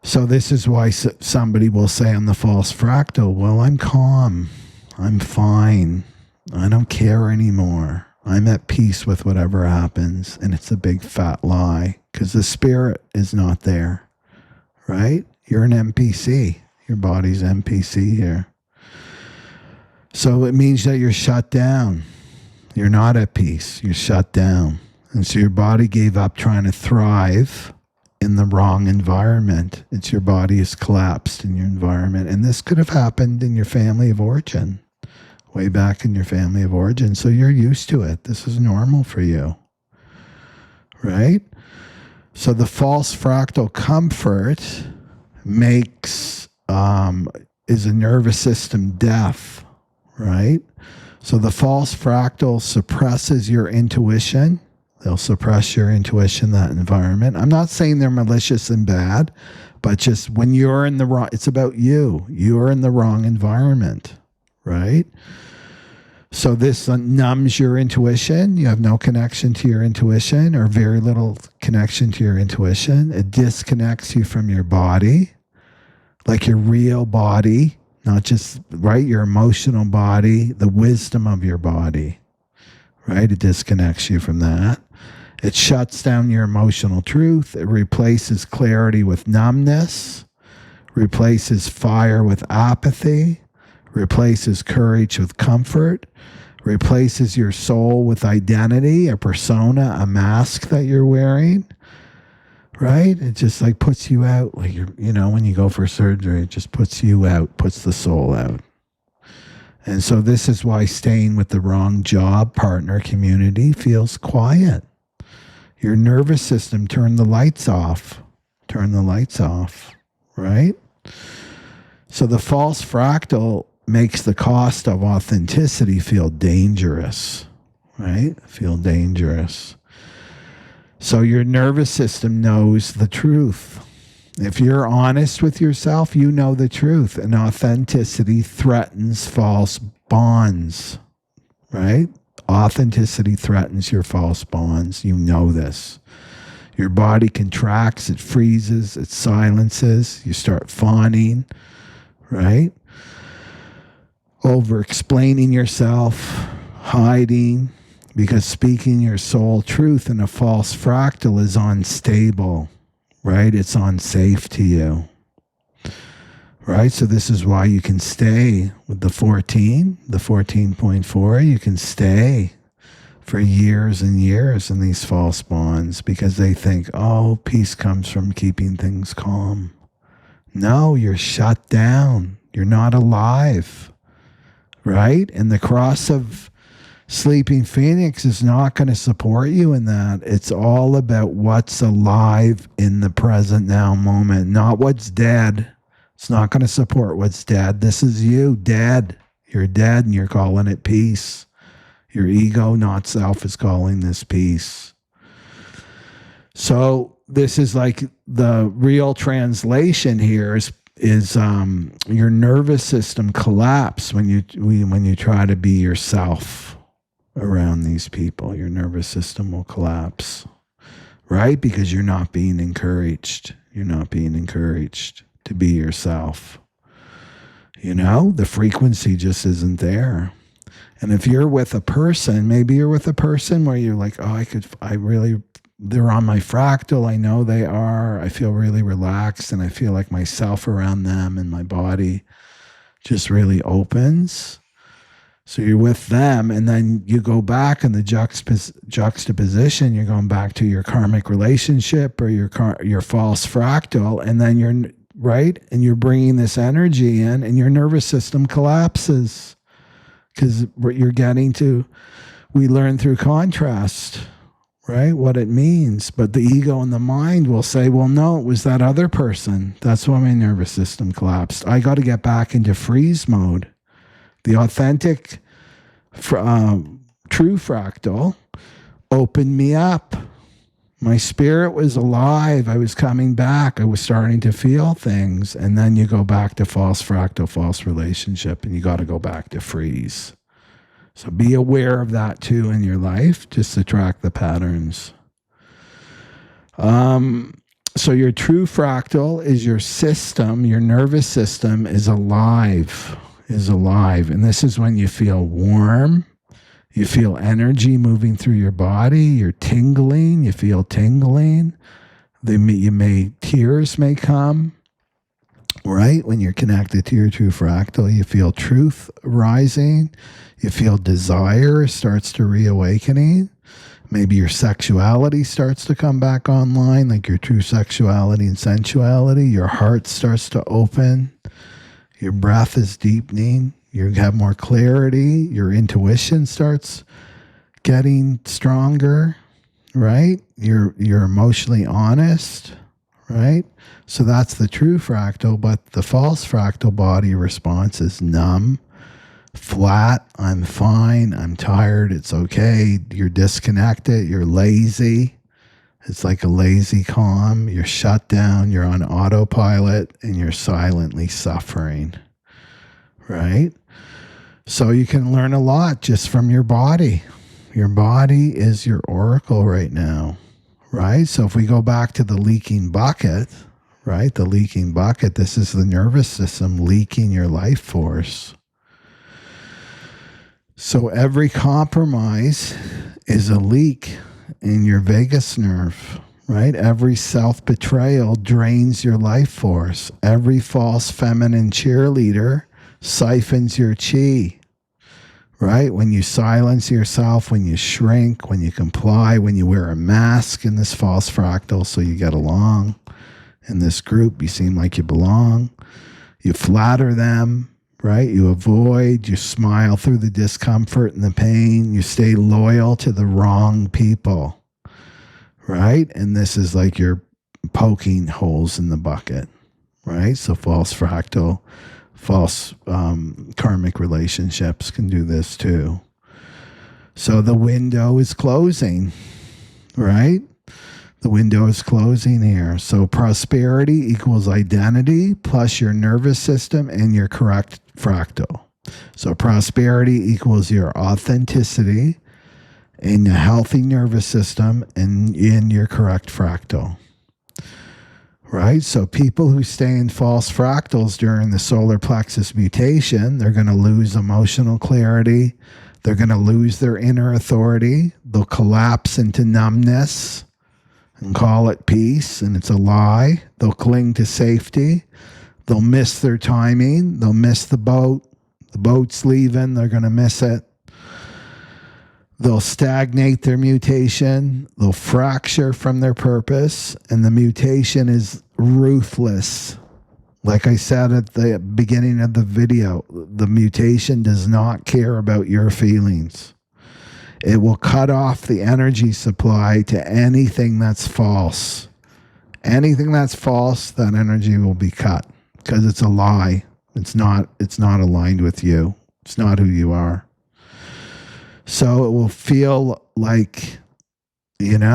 So this is why somebody will say on the false fractal, well, I'm calm, I'm fine, I don't care anymore, I'm at peace with whatever happens, and it's a big fat lie, because the spirit is not there, right? You're an NPC, your body's NPC here. So it means that you're shut down. You're not at peace, you're shut down. And so your body gave up trying to thrive in the wrong environment. It's your body is collapsed in your environment. And this could have happened in your family of origin, way back in your family of origin. So you're used to it. This is normal for you, right? So the false fractal comfort makes, is a nervous system death, right? So the false fractal suppresses your intuition. They'll suppress your intuition, that environment. I'm not saying they're malicious and bad, but just when you're in the wrong, it's about you. You're in the wrong environment, right? So this numbs your intuition. You have no connection to your intuition or very little connection to your intuition. It disconnects you from your body, like your real body, not just, right, your emotional body, the wisdom of your body, right? It disconnects you from that. It shuts down your emotional truth. It replaces clarity with numbness, replaces fire with apathy, replaces courage with comfort, replaces your soul with identity, a persona, a mask that you're wearing, right? It just like puts you out, like when you go for surgery, it just puts you out, puts the soul out. And so this is why staying with the wrong job, partner, community feels quiet. Your nervous system, turn the lights off, right? So the false fractal makes the cost of authenticity feel dangerous, right? Feel dangerous. So your nervous system knows the truth. If you're honest with yourself, you know the truth. And authenticity threatens false bonds, right? Authenticity threatens your false bonds. You know this. Your body contracts, it freezes, it silences. You start fawning, right? Over-explaining yourself, hiding, because speaking your soul truth in a false fractal is unstable, right? It's unsafe to you, right? So this is why you can stay with the 14.4, you can stay for years and years in these false bonds because they think, oh, peace comes from keeping things calm. No, you're shut down. You're not alive, right? And the cross of Sleeping Phoenix is not going to support you in that. It's all about what's alive in the present now moment, not what's dead. It's not going to support what's dead. This is you, dead. You're dead and you're calling it peace. Your ego, not self, is calling this peace. So this is like the real translation here is your nervous system collapse when you try to be yourself around these people. Your nervous system will collapse, right? Because you're not being encouraged. You're not being encouraged to be yourself. The frequency just isn't there. And if you're with a person, maybe you're with a person where you're like, oh, they're on my fractal. I know they are. I feel really relaxed and I feel like myself around them and my body just really opens. So you're with them and then you go back in the juxtaposition, you're going back to your karmic relationship or your false fractal, and then you're right. And you're bringing this energy in and your nervous system collapses because what you're getting to, we learn through contrast, right? What it means. But the ego and the mind will say, well, no, it was that other person. That's why my nervous system collapsed. I got to get back into freeze mode. The authentic, true fractal opened me up. My spirit was alive. I was coming back. I was starting to feel things. And then you go back to false fractal, false relationship, and you got to go back to freeze. So be aware of that too in your life, just to track the patterns. So your true fractal is your system, your nervous system is alive. And this is when you feel warm, you feel energy moving through your body, you're tingling, you feel tingling, tears may come, right? When you're connected to your true fractal, you feel truth rising, you feel desire starts to reawakening, maybe your sexuality starts to come back online, like your true sexuality and sensuality, your heart starts to open. Your breath is deepening. You have more clarity. Your intuition starts getting stronger, right? You're emotionally honest, right? So that's the true fractal, but the false fractal body response is numb, flat, I'm fine, I'm tired, it's okay. You're disconnected, you're lazy. It's like a lazy calm. You're shut down. You're on autopilot and you're silently suffering, right? So you can learn a lot just from your body. Your body is your oracle right now, right? So if we go back to the leaking bucket, right? The leaking bucket. This is the nervous system leaking your life force. So every compromise is a leak in your vagus nerve, right? Every self-betrayal drains your life force. Every false feminine cheerleader siphons your chi, right? When you silence yourself, when you shrink, when you comply, when you wear a mask in this false fractal so you get along in this group, you seem like you belong. You flatter them, right? You avoid, you smile through the discomfort and the pain. You stay loyal to the wrong people, right? And this is like you're poking holes in the bucket, right? So false fractal, false karmic relationships can do this too. So the window is closing, right? The window is closing here. So prosperity equals identity plus your nervous system and your correct fractal. So prosperity equals your authenticity and a healthy nervous system and in your correct fractal. Right? So people who stay in false fractals during the solar plexus mutation, they're going to lose emotional clarity. They're going to lose their inner authority. They'll collapse into numbness and call it peace, and it's a lie. They'll cling to safety. They'll miss their timing. They'll miss the boat. The boat's leaving. They're going to miss it. They'll stagnate their mutation. They'll fracture from their purpose, and the mutation is ruthless. Like I said at the beginning of the video, the mutation does not care about your feelings. It will cut off the energy supply to anything that's false. Anything that's false, that energy will be cut because it's a lie. It's not aligned with you. It's not who you are. So it will feel like, you're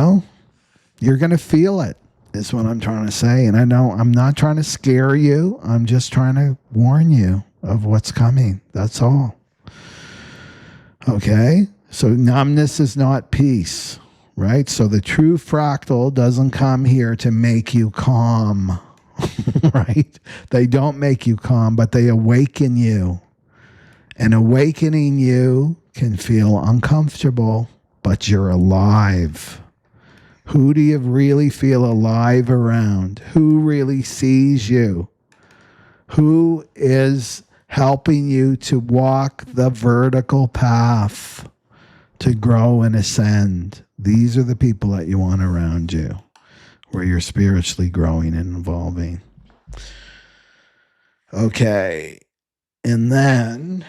going to feel it, is what I'm trying to say. And I know I'm not trying to scare you. I'm just trying to warn you of what's coming. That's all. Okay? So numbness is not peace, right? So the true fractal doesn't come here to make you calm, right? They don't make you calm, but they awaken you. And awakening you can feel uncomfortable, but you're alive. Who do you really feel alive around? Who really sees you? Who is helping you to walk the vertical path, to grow and ascend? These are the people that you want around you, where you're spiritually growing and evolving. Okay. And then,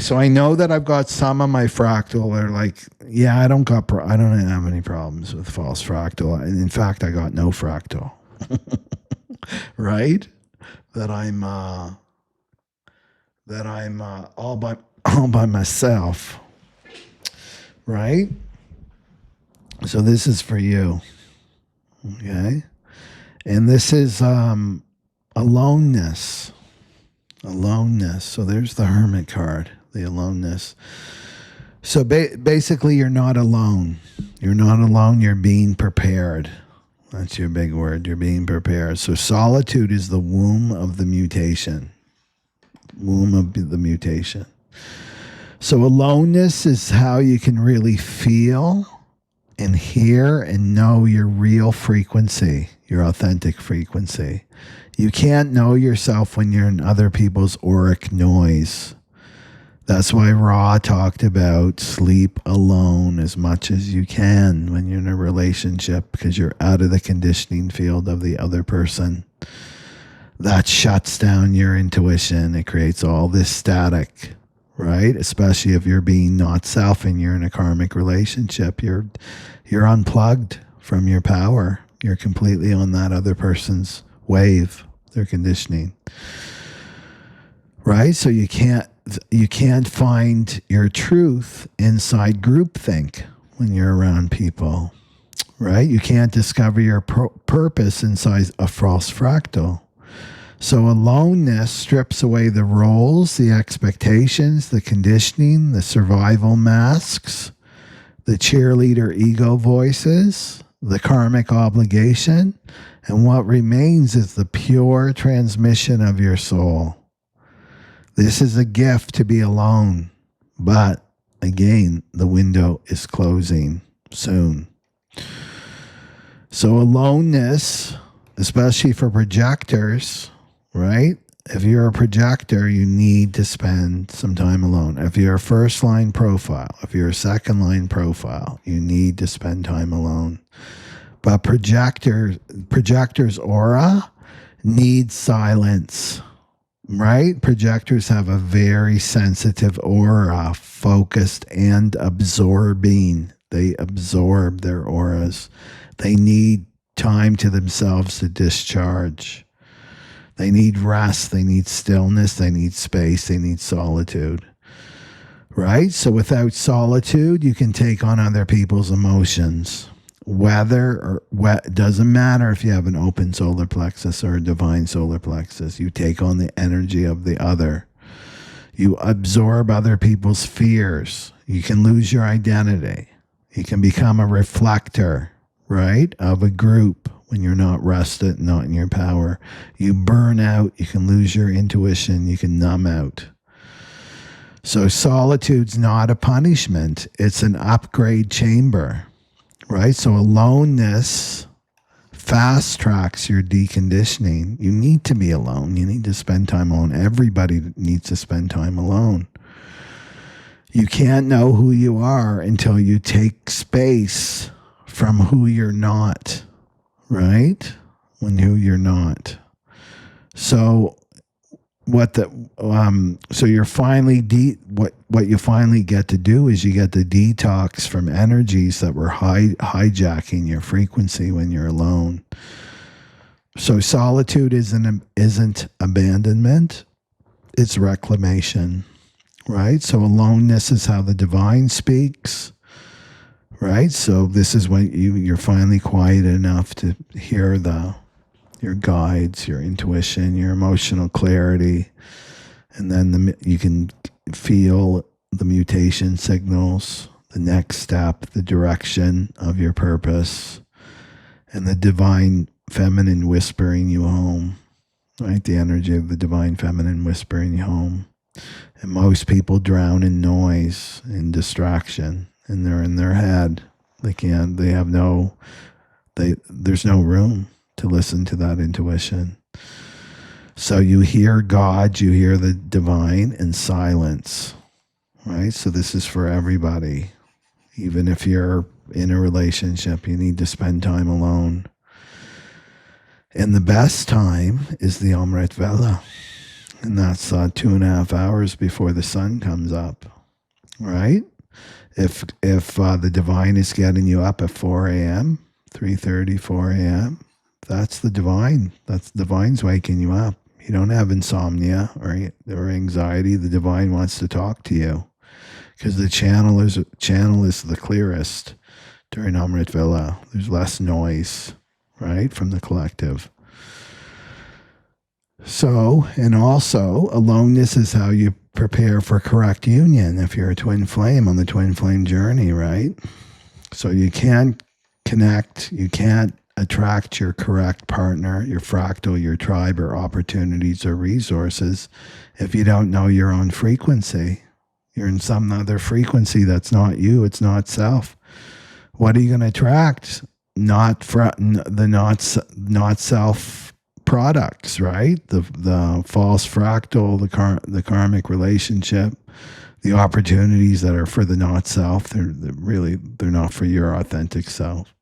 so I know that I've got some of my fractal that are like, yeah, I don't have any problems with false fractal. And in fact, I got no fractal, right? That I'm all by myself, right? So this is for you, okay? And this is aloneness. Aloneness. So there's the Hermit card, the aloneness. So basically, you're not alone. You're not alone. You're being prepared. That's your big word. You're being prepared. So solitude is the womb of the mutation. Womb of the mutation. So aloneness is how you can really feel and hear and know your real frequency, your authentic frequency. You can't know yourself when you're in other people's auric noise. That's why Ra talked about sleep alone as much as you can when you're in a relationship, because you're out of the conditioning field of the other person. That shuts down your intuition. It creates all this static, right? Especially if you're being not self and you're in a karmic relationship. You're unplugged from your power. You're completely on that other person's wave, their conditioning. Right? So you can't find your truth inside groupthink when you're around people. Right? You can't discover your purpose inside a false fractal. So aloneness strips away the roles, the expectations, the conditioning, the survival masks, the cheerleader ego voices, the karmic obligation, and what remains is the pure transmission of your soul. This is a gift to be alone, but again, the window is closing soon. So aloneness, especially for projectors, right? If you're a projector, you need to spend some time alone. If you're a first line profile, if you're a second line profile, you need to spend time alone. But projector's aura needs silence, right? Projectors have a very sensitive aura, focused and absorbing. They absorb their auras. They need time to themselves to discharge. They need rest, they need stillness, they need space, they need solitude, right? So without solitude, you can take on other people's emotions. Doesn't matter if you have an open solar plexus or a divine solar plexus. You take on the energy of the other. You absorb other people's fears. You can lose your identity. You can become a reflector, right, of a group. When you're not rested, not in your power, you burn out, you can lose your intuition, you can numb out. So solitude's not a punishment, it's an upgrade chamber, right? So aloneness fast tracks your deconditioning. You need to be alone, you need to spend time alone. Everybody needs to spend time alone. You can't know who you are until you take space from who you're not. Right? When who you're not. So so you're finally what you finally get to do is you get the detox from energies that were hijacking your frequency when you're alone. So solitude isn't abandonment, it's reclamation. Right? So aloneness is how the divine speaks. Right? So this is when you're finally quiet enough to hear your guides, your intuition, your emotional clarity. And then you can feel the mutation signals, the next step, the direction of your purpose, and the divine feminine whispering you home. Right? The energy of the divine feminine whispering you home. And most people drown in noise, in distraction. And they're in their head. There's no room to listen to that intuition. So you hear God, you hear the divine in silence, right? So this is for everybody. Even if you're in a relationship, you need to spend time alone. And the best time is the Amrit Vela. And that's 2.5 hours before the sun comes up, right? If the divine is getting you up at 4 a.m., 3:30, 4 a.m., that's the divine. That's the divine's waking you up. You don't have insomnia or anxiety. The divine wants to talk to you because the channel is the clearest during Amrit Vela. There's less noise, right, from the collective. So, and also, aloneness is how you prepare for correct union if you're a twin flame on the twin flame journey, right? So you can't connect, you can't attract your correct partner, your fractal, your tribe, or opportunities or resources if you don't know your own frequency. You're in some other frequency that's not you, it's not self. What are you going to attract? Not self products, right? The false fractal, the karmic relationship, the opportunities that are for the not self, they're not for your authentic self,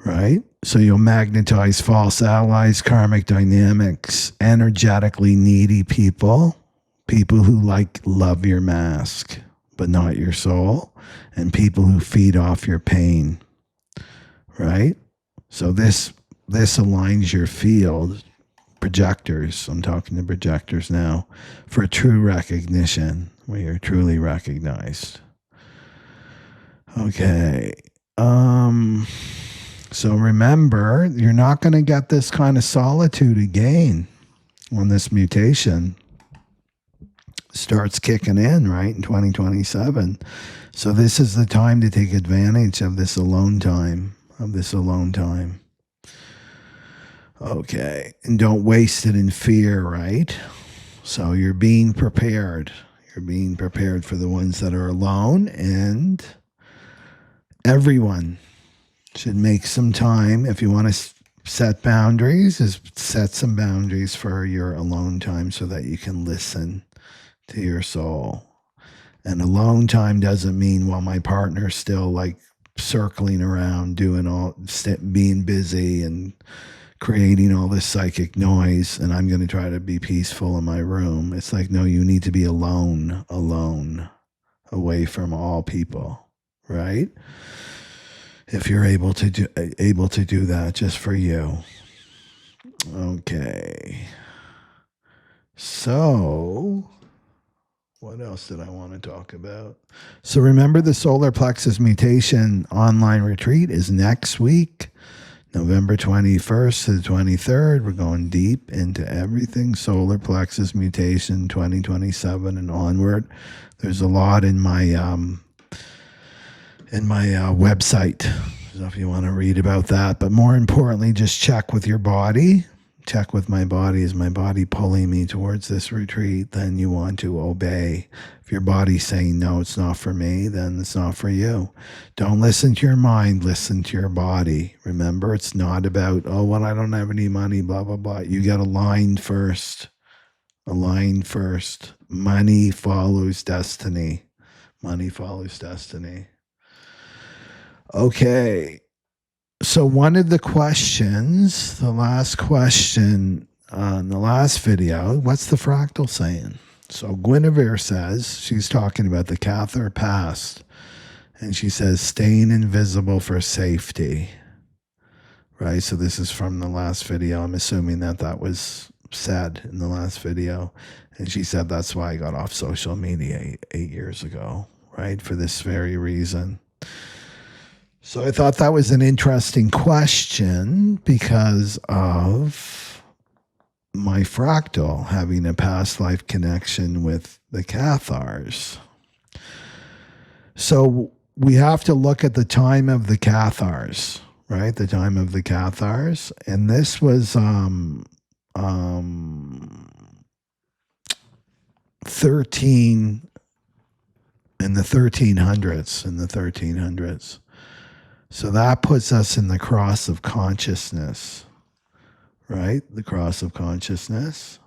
right? So you'll magnetize false allies, karmic dynamics, energetically needy people who love your mask but not your soul, and people who feed off your pain, right? So this aligns your field, projectors, I'm talking to projectors now, for true recognition, where you're truly recognized. Okay. So remember, you're not going to get this kind of solitude again when this mutation starts kicking in, right, in 2027. So this is the time to take advantage of this alone time. of this alone time. Okay. And don't waste it in fear, right? So you're being prepared. You're being prepared for the ones that are alone, and everyone should make some time. If you want to set boundaries, is set some boundaries for your alone time so that you can listen to your soul. And alone time doesn't mean, well, my partner's still like circling around, doing all, being busy and creating all this psychic noise, and I'm going to try to be peaceful in my room. It's like, no, you need to be alone, away from all people, right? If you're able to do that just for you. Okay. So, what else did I want to talk about? So remember, the Solar Plexus Mutation online retreat is next week. November 21st to the 23rd, we're going deep into everything Solar Plexus Mutation 2027 and onward. There's a lot in my website, so if you want to read about that. But more importantly, just check with your body. Check with my body. Is my body pulling me towards this retreat? Then you want to obey. If your body's saying, no, it's not for me, then it's not for you. Don't listen to your mind. Listen to your body. Remember, it's not about, oh, well, I don't have any money, blah, blah, blah. You got aligned first. Align first. Money follows destiny. Money follows destiny. Okay. So one of the questions, the last question on the last video, what's the fractal saying? So Guinevere says, she's talking about the Cathar past, and she says, staying invisible for safety, right? So this is from the last video. I'm assuming that was said in the last video. And she said, that's why I got off social media eight years ago, right? For this very reason. So I thought that was an interesting question because of my fractal having a past life connection with the Cathars. So we have to look at the time of the Cathars, right? The time of the Cathars. And this was 13 in the 1300s. So that puts us in the cross of consciousness, right? The cross of consciousness.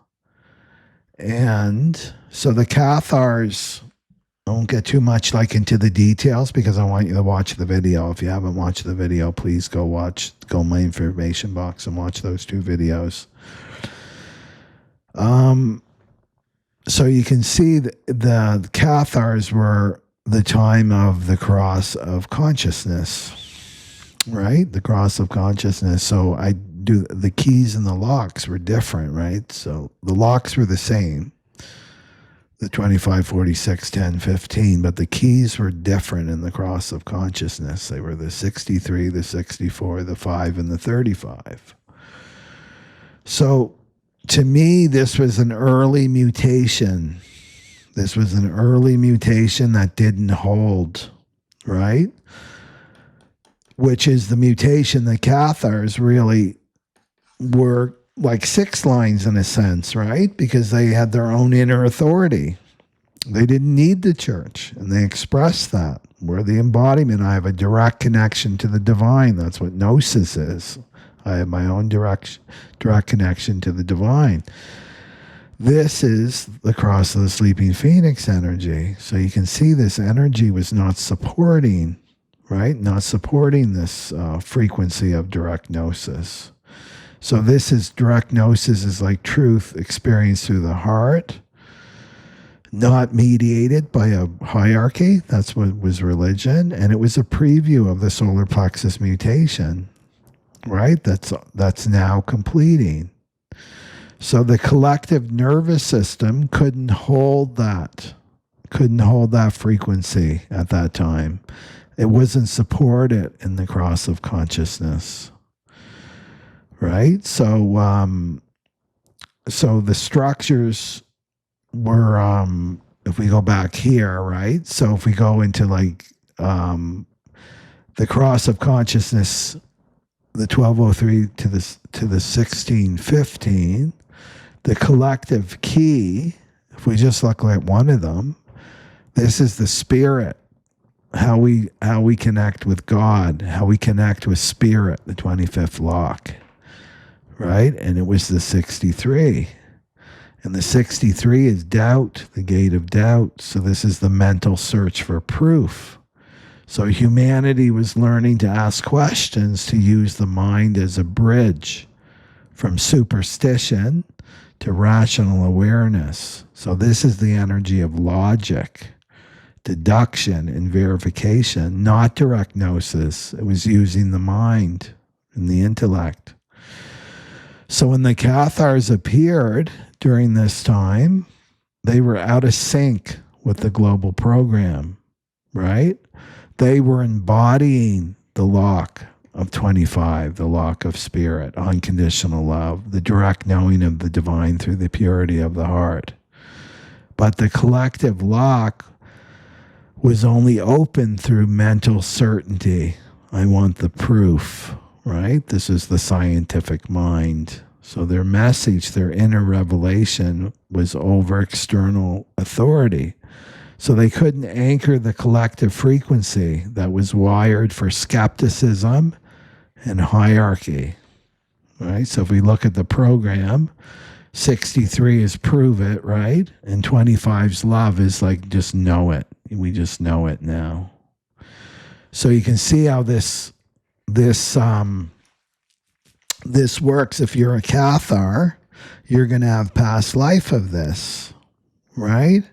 And so the Cathars, I won't get too much into the details because I want you to watch the video. If you haven't watched the video, please go in my information box and watch those two videos. So you can see the Cathars were the time of the cross of consciousness, right? The cross of consciousness. So the keys and the locks were different, right? So the locks were the same, the 25, 46, 10, 15, but the keys were different in the cross of consciousness. They were the 63, the 64, the 5, and the 35. So to me, this was an early mutation. This was an early mutation that didn't hold, right? Which is the mutation the Cathars really were like 6 lines in a sense, right? Because they had their own inner authority. They didn't need the church, and they expressed that. We're the embodiment. I have a direct connection to the divine. That's what gnosis is. I have my own direct connection to the divine. This is the cross of the sleeping phoenix energy. So you can see this energy was not supporting, right? Not supporting this frequency of direct gnosis. So this is direct gnosis is like truth experienced through the heart, not mediated by a hierarchy. That's what was religion. And it was a preview of the solar plexus mutation, right? That's now completing. So the collective nervous system couldn't hold that frequency at that time. It wasn't supported in the cross of consciousness, right? So, so the structures were, if we go back here, right? So if we go into the cross of consciousness, the 1203 to the 1615, the collective key, if we just look at one of them, this is the spirit, how we connect with God, how we connect with spirit, the 25th lock, right? And it was the 63. And the 63 is doubt, the gate of doubt. So this is the mental search for proof. So humanity was learning to ask questions, to use the mind as a bridge from superstition to rational awareness. So this is the energy of logic, deduction, and verification, not direct gnosis. It was using the mind and the intellect. So when the Cathars appeared during this time, they were out of sync with the global program, right? They were embodying the lock of 25, the lock of spirit, unconditional love, the direct knowing of the divine through the purity of the heart. But the collective lock was only open through mental certainty. I want the proof, right? This is the scientific mind. So their message, their inner revelation was over external authority. So they couldn't anchor the collective frequency that was wired for skepticism and hierarchy, right? So if we look at the program, 63 is prove it, right? And 25's love is like just know it. We just know it now. So you can see how this works. If you're a Cathar, you're going to have past life of this, right?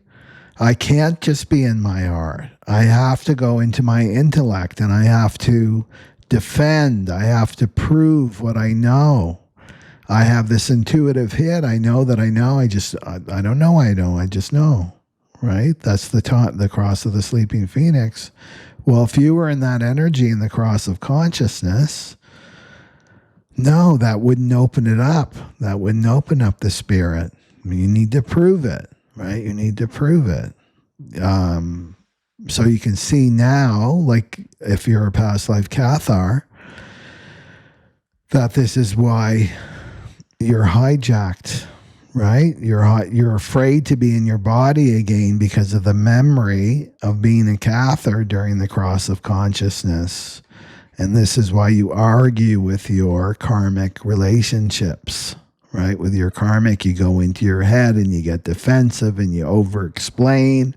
I can't just be in my heart. I have to go into my intellect and I have to defend. I have to prove what I know. I have this intuitive hit. I know that I know. I don't know. I know. I just know, right? That's the cross of the sleeping phoenix. Well, if you were in that energy in the cross of consciousness, no, that wouldn't open it up. That wouldn't open up the spirit. I mean, you need to prove it, right? You need to prove it. So you can see now, like if you're a past life Cathar, that this is why you're hijacked, right? You're afraid to be in your body again because of the memory of being a Cathar during the cross of consciousness. And this is why you argue with your karmic relationships, right? With your karmic, you go into your head and you get defensive and you over-explain,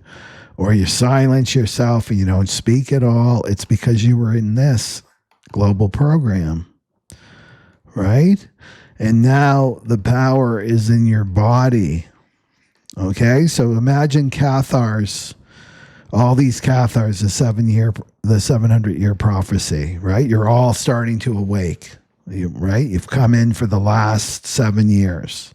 or you silence yourself and you don't speak at all. It's because you were in this global program, right? And now the power is in your body, okay? So imagine Cathars, all these Cathars, the 700-year prophecy, right? You're all starting to awake, right? You've come in for the last 7 years,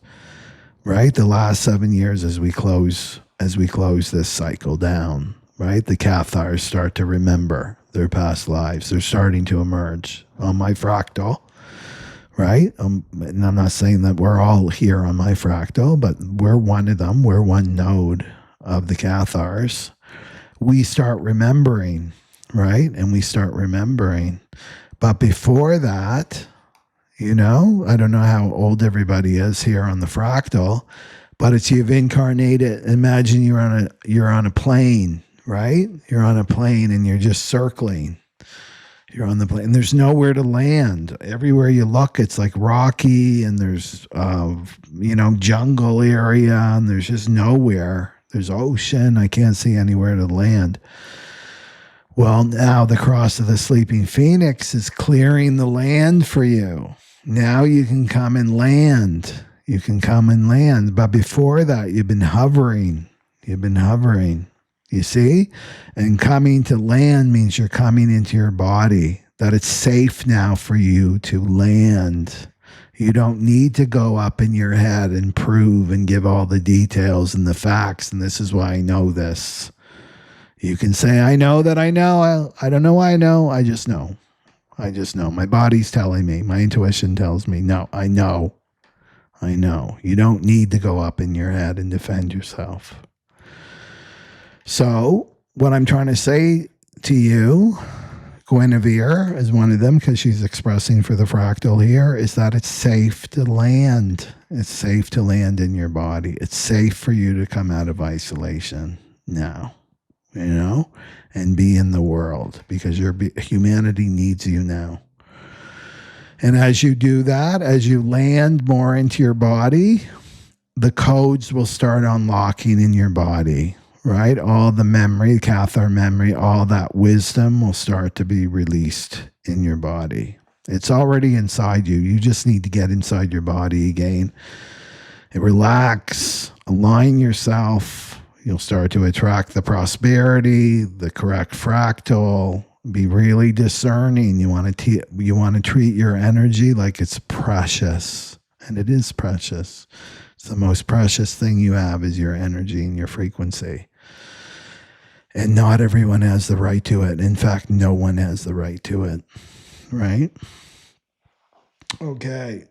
right? The last 7 years as we close this cycle down, right? The Cathars start to remember their past lives. They're starting to emerge on my fractal, right? And I'm not saying that we're all here on my fractal, but we're one of them. We're one node of the Cathars. We start remembering, right? And we start remembering. But before that, I don't know how old everybody is here on the fractal, but it's you've incarnated. Imagine you're on a plane, right? You're on a plane and you're just circling. You're on the plane and there's nowhere to land. Everywhere you look, it's like rocky and there's, jungle area and there's just nowhere. There's ocean. I can't see anywhere to land. Well, now the cross of the sleeping phoenix is clearing the land for you. Now you can come and land. You can come and land. But before that, you've been hovering. You see? And coming to land means you're coming into your body, that it's safe now for you to land. You don't need to go up in your head and prove and give all the details and the facts. And this is why I know this. You can say, I know that I know. I don't know why I know. I just know. My body's telling me. My intuition tells me. No, I know. You don't need to go up in your head and defend yourself. So what I'm trying to say to you, Guinevere is one of them because she's expressing for the fractal here, is that it's safe to land. It's safe to land in your body. It's safe for you to come out of isolation now, you know, and be in the world because humanity needs you now. And as you do that, as you land more into your body, the codes will start unlocking in your body, right? All the memory, Cathar memory, all that wisdom will start to be released in your body. It's already inside you. You just need to get inside your body again. And relax, align yourself. You'll start to attract the prosperity, the correct fractal. Be really discerning. You want to treat your energy like it's precious. And it is precious. It's the most precious thing you have is your energy and your frequency. And not everyone has the right to it. In fact, no one has the right to it. Right? Okay.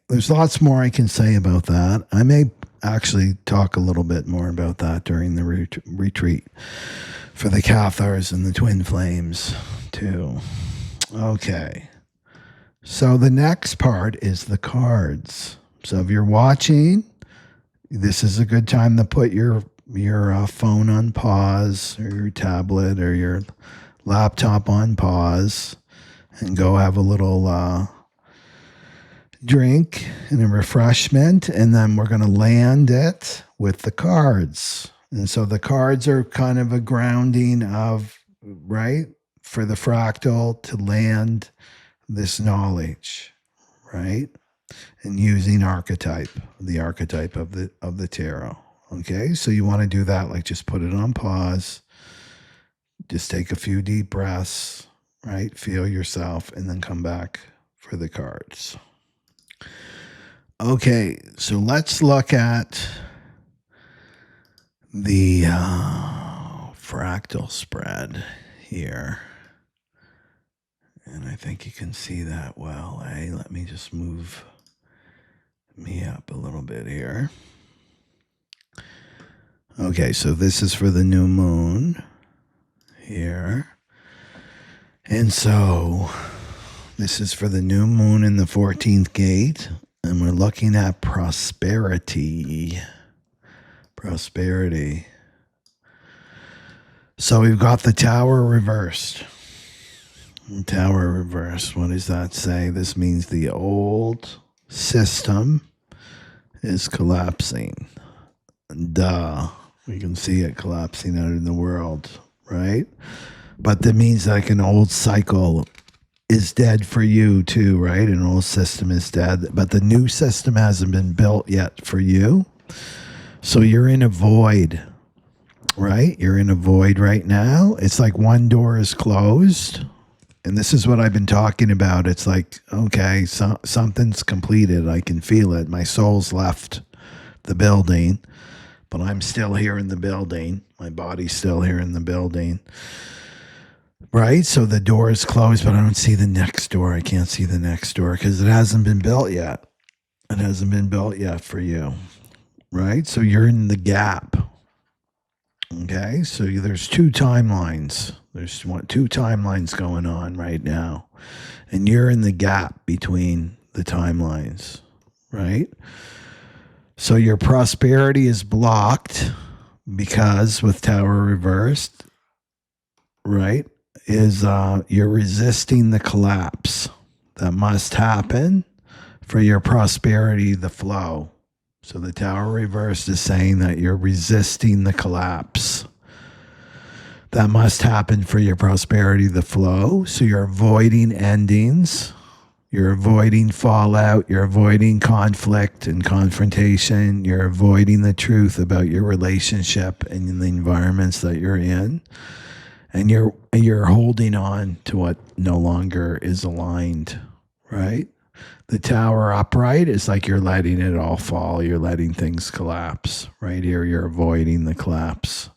There's lots more I can say about that. I may actually talk a little bit more about that during the retreat for the Cathars and the twin flames too. Okay. So the next part is the cards. So if you're watching, this is a good time to put your phone on pause or your tablet or your laptop on pause and go have a little drink and a refreshment, and then we're going to land it with the cards. And so the cards are kind of a grounding of, right, for the fractal to land this knowledge, right? And using the archetype of the tarot. Okay, so you want to do that, like just put it on pause, just take a few deep breaths, right? Feel yourself, and then come back for the cards. Okay, so let's look at the fractal spread here. And I think you can see that well, eh? Let me just move me up a little bit here. Okay, so this is for the new moon here. And so this is for the new moon in the 14th gate. And we're looking at prosperity. Prosperity. So we've got the tower reversed. Tower reversed. What does that say? This means the old system is collapsing. Duh. We can see it collapsing out in the world, right? But that means like an old cycle is dead for you too, right? An old system is dead, but the new system hasn't been built yet for you. So you're in a void, right? You're in a void right now. It's like one door is closed. And this is what I've been talking about. It's like, okay, something's completed. I can feel it. My soul's left the building, but I'm still here in the building. My body's still here in the building. Right? So the door is closed, but I don't see the next door. I can't see the next door because it hasn't been built yet. It hasn't been built yet for you. Right? So you're in the gap. Okay? So there's two timelines. There's two timelines going on right now. And you're in the gap between the timelines. Right? So your prosperity is blocked because with tower reversed, right? Is you're resisting the collapse that must happen for your prosperity to flow. So the tower reversed is saying that you're resisting the collapse that must happen for your prosperity to flow. So you're avoiding endings, you're avoiding fallout, you're avoiding conflict and confrontation, you're avoiding the truth about your relationship and the environments that you're in. And you're holding on to what no longer is aligned, right? The tower upright is like you're letting it all fall. You're letting things collapse. Right here, you're avoiding the collapse.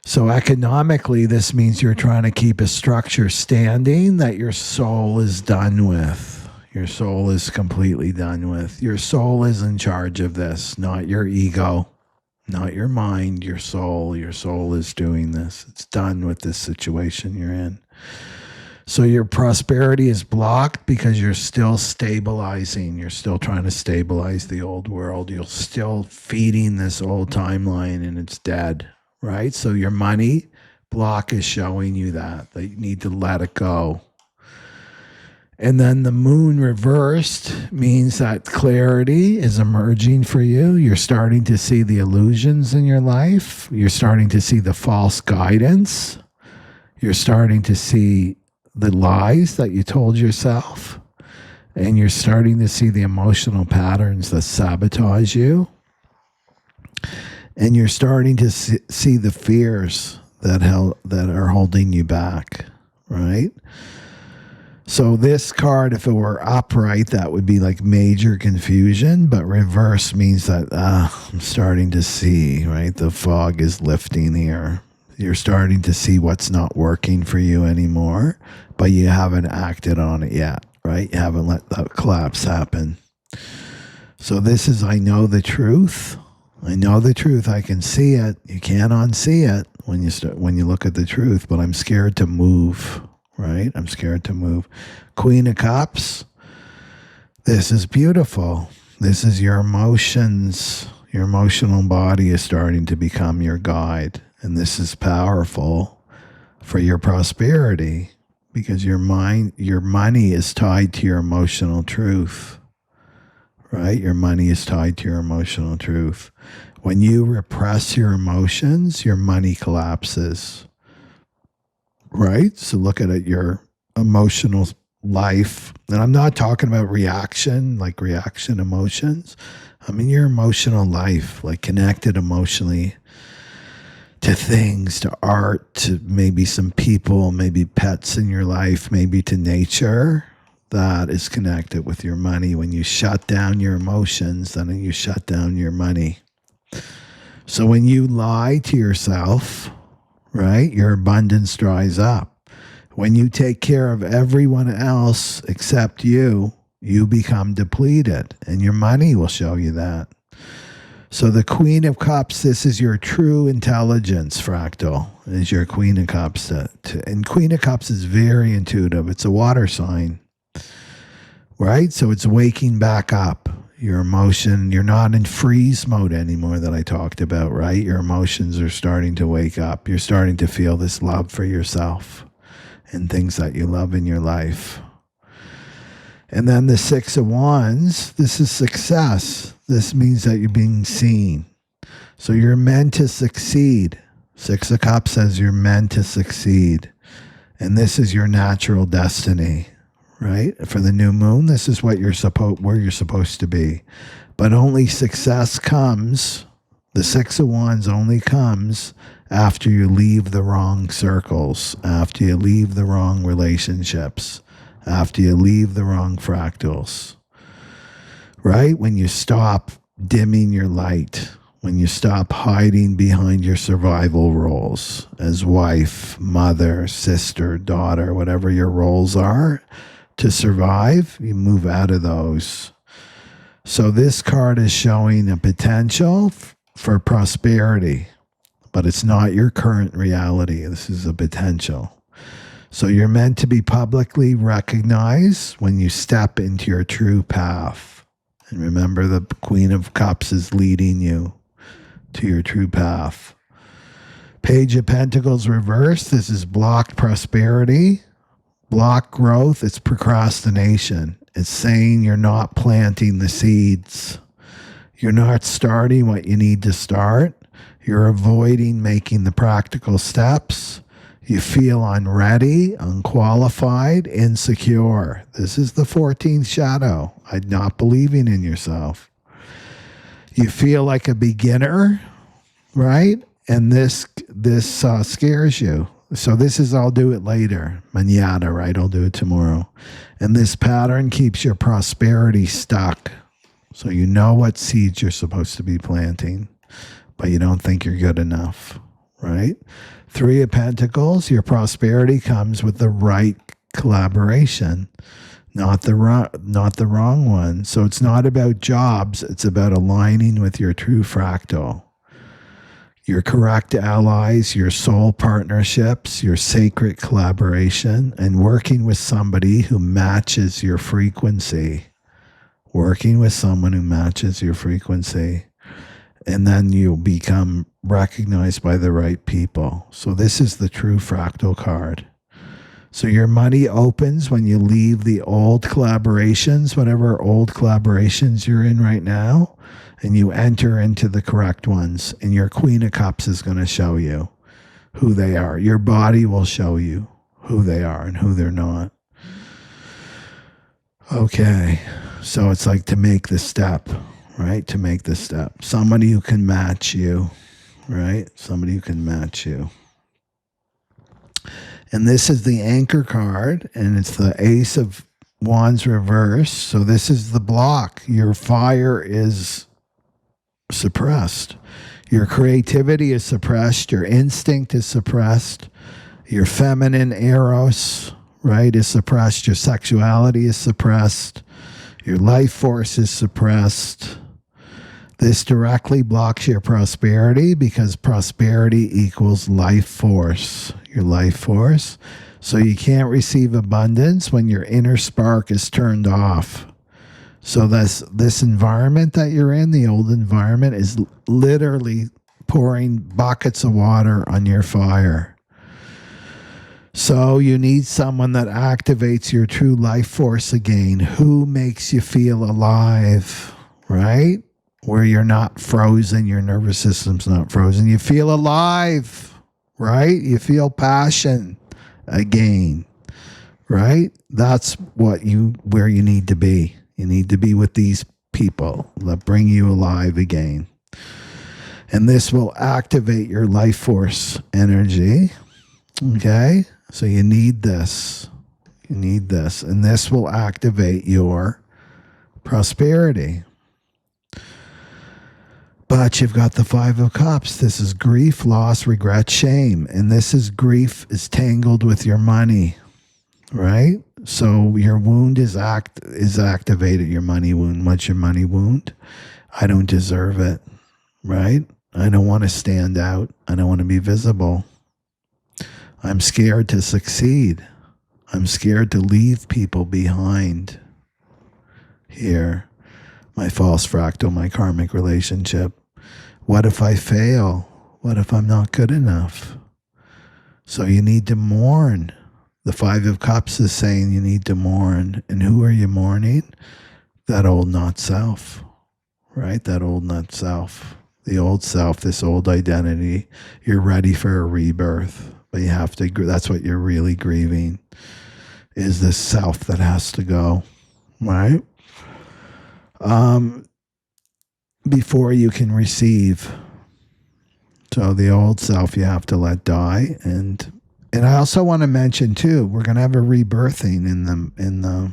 So economically, this means you're trying to keep a structure standing that your soul is done with. Your soul is completely done with. Your soul is in charge of this, not your ego. not your mind, your soul. Your soul is doing this. It's done with this situation you're in. So your prosperity is blocked because you're still stabilizing. You're still trying to stabilize the old world. You're still feeding this old timeline and it's dead, right? So your money block is showing you that you need to let it go. And then the moon reversed means that clarity is emerging for you. You're starting to see the illusions in your life. You're starting to see the false guidance. You're starting to see the lies that you told yourself. And you're starting to see the emotional patterns that sabotage you. And you're starting to see the fears that are holding you back, right? So this card, if it were upright, that would be like major confusion, but reverse means that I'm starting to see, right? The fog is lifting here. You're starting to see what's not working for you anymore, but you haven't acted on it yet, right? You haven't let that collapse happen. So this is, I know the truth. I know the truth. I can see it. You can't unsee it when you look at the truth, but I'm scared to move. Right? I'm scared to move. Queen of Cups. This is beautiful. This is your emotions. Your emotional body is starting to become your guide. And this is powerful for your prosperity because your money is tied to your emotional truth. Right? Your money is tied to your emotional truth. When you repress your emotions, your money collapses. Right? So look at it, your emotional life. And I'm not talking about reaction, like reaction emotions. I mean your emotional life, like connected emotionally to things, to art, to maybe some people, maybe pets in your life, maybe to nature. That is connected with your money. When you shut down your emotions, then you shut down your money. So when you lie to yourself, right, your abundance dries up. When you take care of everyone else except you, you become depleted, and your money will show you that. So the Queen of Cups, this is your true intelligence, Fractal, is your Queen of Cups. And Queen of Cups is very intuitive. It's a water sign, right? So it's waking back up. Your emotion, you're not in freeze mode anymore that I talked about, right? Your emotions are starting to wake up. You're starting to feel this love for yourself and things that you love in your life. And then the Six of Wands, this is success. This means that you're being seen. So you're meant to succeed. Six of Cups says you're meant to succeed. And this is your natural destiny. Right? For the new moon, this is what where you're supposed to be. But only success comes, the Six of Wands only comes after you leave the wrong circles, after you leave the wrong relationships, after you leave the wrong fractals. Right? When you stop dimming your light, when you stop hiding behind your survival roles as wife, mother, sister, daughter, whatever your roles are, to survive, you move out of those. So this card is showing a potential for prosperity, but it's not your current reality. This is a potential. So you're meant to be publicly recognized when you step into your true path. And remember, the Queen of Cups is leading you to your true path. Page of Pentacles reversed. This is blocked prosperity. Block growth, it's procrastination. It's saying you're not planting the seeds. You're not starting what you need to start. You're avoiding making the practical steps. You feel unready, unqualified, insecure. This is the 14th shadow. I'm not believing in yourself. You feel like a beginner, right? And this scares you. So this is, I'll do it later. Mañana, right? I'll do it tomorrow. And this pattern keeps your prosperity stuck. So you know what seeds you're supposed to be planting, but you don't think you're good enough, right? Three of Pentacles, your prosperity comes with the right collaboration, not the wrong one. So it's not about jobs. It's about aligning with your true fractal. your correct allies, your soul partnerships, your sacred collaboration, and working with somebody who matches your frequency. Working with someone who matches your frequency. And then you'll become recognized by the right people. So this is the true fractal card. So your money opens when you leave the old collaborations, whatever old collaborations you're in right now, and you enter into the correct ones. And your Queen of Cups is going to show you who they are. Your body will show you who they are and who they're not. Okay. So it's like to make the step, right? To make the step. Somebody who can match you, right? Somebody who can match you. And this is the anchor card, and it's the Ace of Wands reverse. So this is the block. Your fire is suppressed. Your creativity is suppressed. Your instinct is suppressed. Your feminine eros, right, is suppressed. Your sexuality is suppressed. Your life force is suppressed. This directly blocks your prosperity because prosperity equals life force. Your life force. So you can't receive abundance when your inner spark is turned off. So this environment that you're in, the old environment, is literally pouring buckets of water on your fire. So you need someone that activates your true life force again. Who makes you feel alive, right? Where you're not frozen, your nervous system's not frozen. You feel alive, right? You feel passion again, right? That's where you need to be. You need to be with these people that bring you alive again. And this will activate your life force energy, okay? So you need this. You need this. And this will activate your prosperity. But you've got the Five of Cups. This is grief, loss, regret, shame. And this is grief is tangled with your money, right? So your wound is activated, your money wound. What's your money wound? I don't deserve it, right? I don't want to stand out. I don't want to be visible. I'm scared to succeed. I'm scared to leave people behind here. My false fractal, my karmic relationship. What if I fail? What if I'm not good enough? So you need to mourn. The Five of Cups is saying you need to mourn. And who are you mourning? That old not self, right? That old not self. The old self, this old identity. You're ready for a rebirth. But you have to, that's what you're really grieving, is this self that has to go, right? Before you can receive. So the old self you have to let die. And I also want to mention too, we're going to have a rebirthing in the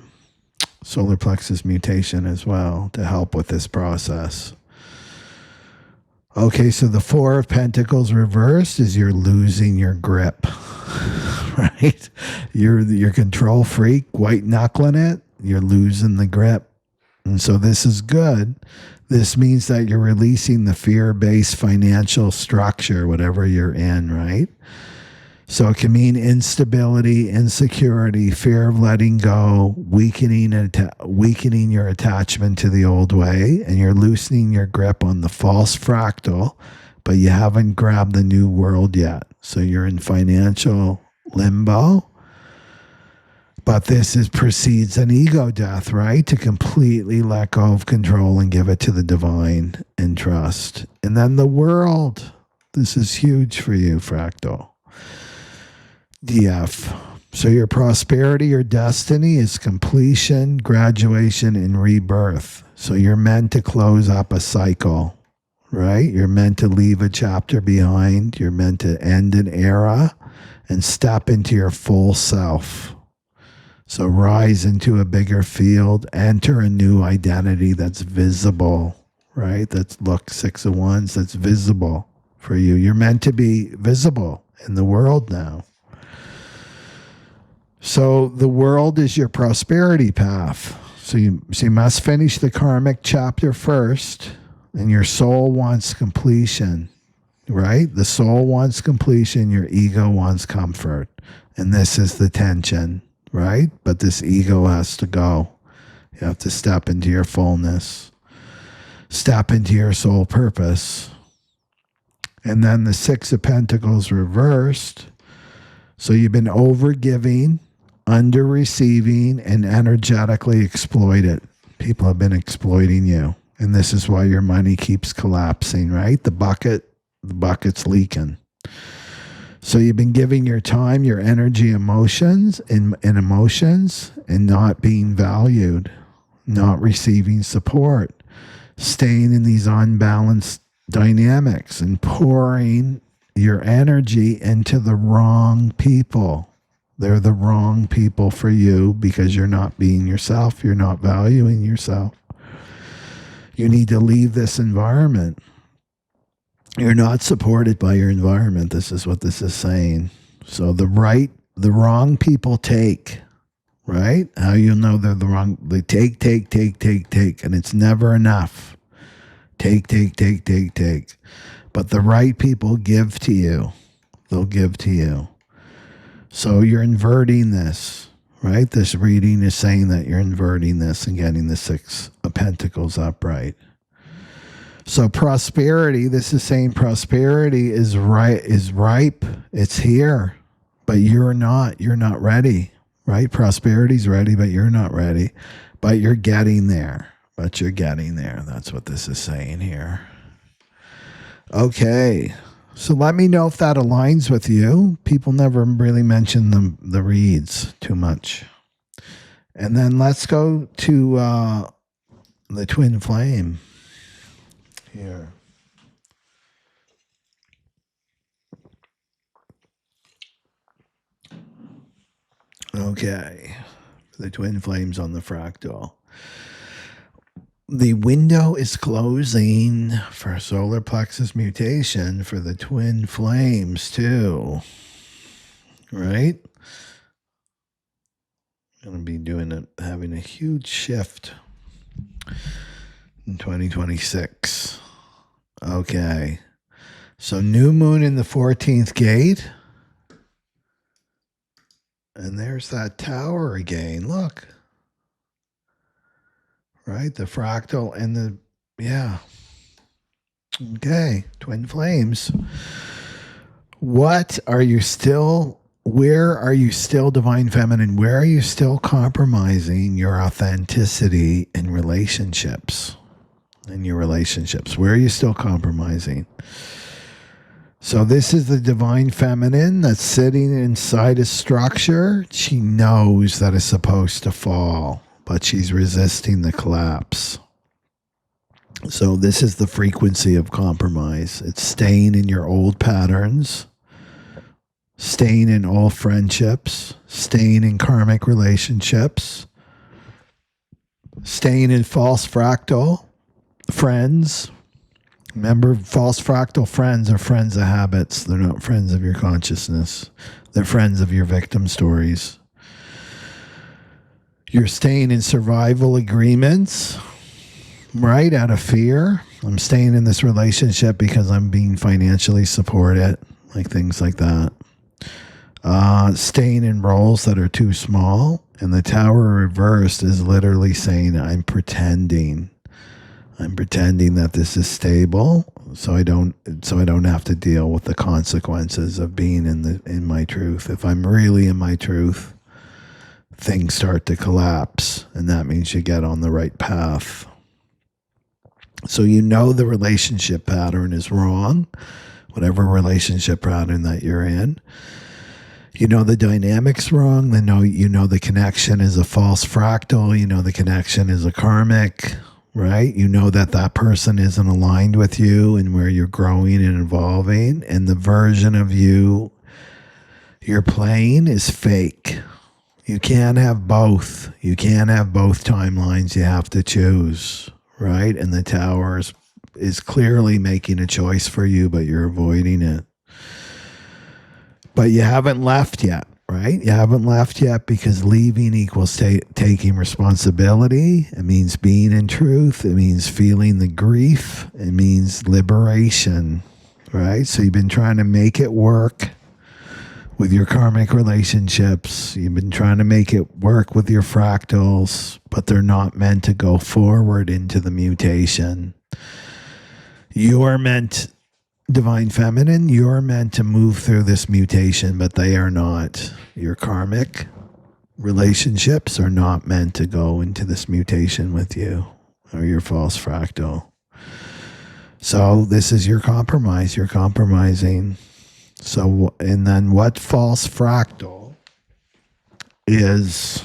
Solar Plexus Mutation as well to help with this process. Okay, so the Four of Pentacles reversed is you're losing your grip, right? You're control freak, white knuckling it, you're losing the grip. And so this is good. This means that you're releasing the fear-based financial structure, whatever you're in, right? So it can mean instability, insecurity, fear of letting go, weakening your attachment to the old way, and you're loosening your grip on the false fractal, but you haven't grabbed the new world yet. So you're in financial limbo. But this precedes an ego death, right? To completely let go of control and give it to the divine and trust. And then the world. This is huge for you, Fractal. DF. So your prosperity, your destiny is completion, graduation, and rebirth. So you're meant to close up a cycle, right? You're meant to leave a chapter behind. You're meant to end an era and step into your full self. So rise into a bigger field, enter a new identity that's visible, right? Six of Wands, that's visible for you. You're meant to be visible in the world now. So the world is your prosperity path. So you must finish the karmic chapter first, and your soul wants completion, right? The soul wants completion, your ego wants comfort. And this is the tension, right? But this ego has to go. You have to step into your fullness, step into your soul purpose. And then the Six of Pentacles reversed. So you've been over-giving, under-receiving, and energetically exploited. People have been exploiting you. And this is why your money keeps collapsing, right? The bucket's leaking. So you've been giving your time, your energy, emotions, and emotions, and not being valued, not receiving support, staying in these unbalanced dynamics and pouring your energy into the wrong people. They're the wrong people for you because you're not being yourself. You're not valuing yourself. You need to leave this environment. You're not supported by your environment. This is what this is saying. So the wrong people take, right? How you know they're the wrong, they take, and it's never enough. Take. But the right people give to you. They'll give to you. So you're inverting this, right? This reading is saying that you're inverting this and getting the Six of Pentacles upright. So prosperity, this is saying prosperity is ripe, it's here, but you're not ready, right? Prosperity's ready, but you're not ready, but you're getting there, That's what this is saying here. Okay. So let me know if that aligns with you. People never really mention the reads too much. And then let's go to the twin flame here. Okay. The twin flames on the fractal. The window is closing for solar plexus mutation for the twin flames too. Right? Going to be having a huge shift in 2026. Okay. So new moon in the 14th gate. And there's that tower again. Look. Right? The fractal and Okay. Twin flames. Where are you still, Divine Feminine? Where are you still compromising your authenticity in relationships? Where are you still compromising? So this is the Divine Feminine that's sitting inside a structure. She knows that it's supposed to fall, but she's resisting the collapse. So this is the frequency of compromise. It's staying in your old patterns, staying in old friendships, staying in karmic relationships, staying in false fractal friends. Remember, false fractal friends are friends of habits. They're not friends of your consciousness. They're friends of your victim stories. You're staying in survival agreements, right, out of fear. I'm staying in this relationship because I'm being financially supported, like things like that. Staying in roles that are too small. And the tower reversed is literally saying, I'm pretending that this is stable, so I don't have to deal with the consequences of being in my truth. If I'm really in my truth, things start to collapse, and that means you get on the right path. So the relationship pattern is wrong, whatever relationship pattern that you're in. The dynamic's wrong. The connection is a false fractal. The connection is a karmic. Right? That person isn't aligned with you and where you're growing and evolving, and the version of you you're playing is fake. You can't have both. You can't have both timelines. You have to choose, right? And the tower is clearly making a choice for you, but you're avoiding it. But you haven't left yet. Right? You haven't left yet because leaving equals taking responsibility. It means being in truth. It means feeling the grief. It means liberation, right? So you've been trying to make it work with your karmic relationships. You've been trying to make it work with your fractals, but they're not meant to go forward into the mutation. You are meant, Divine Feminine, you're meant to move through this mutation, but they are not. Your karmic relationships are not meant to go into this mutation with you, or your false fractal. So this is your compromise. You're compromising. So, and then what false fractal is,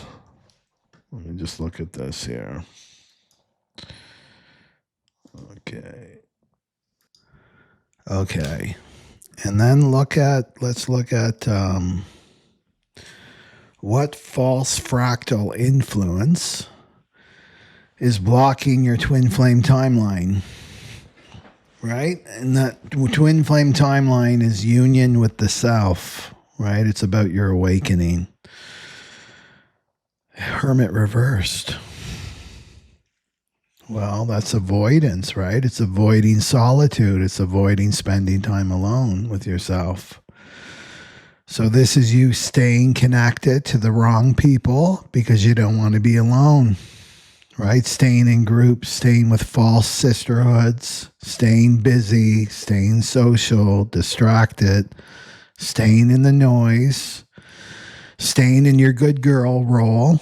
let me just look at this here. Okay. And then let's look at what false fractal influence is blocking your twin flame timeline. Right? And that twin flame timeline is union with the self, right? It's about your awakening. Hermit reversed. Well, that's avoidance, right? It's avoiding solitude. It's avoiding spending time alone with yourself. So this is you staying connected to the wrong people because you don't want to be alone. Right? Staying in groups, staying with false sisterhoods, staying busy, staying social, distracted, staying in the noise, staying in your good girl role,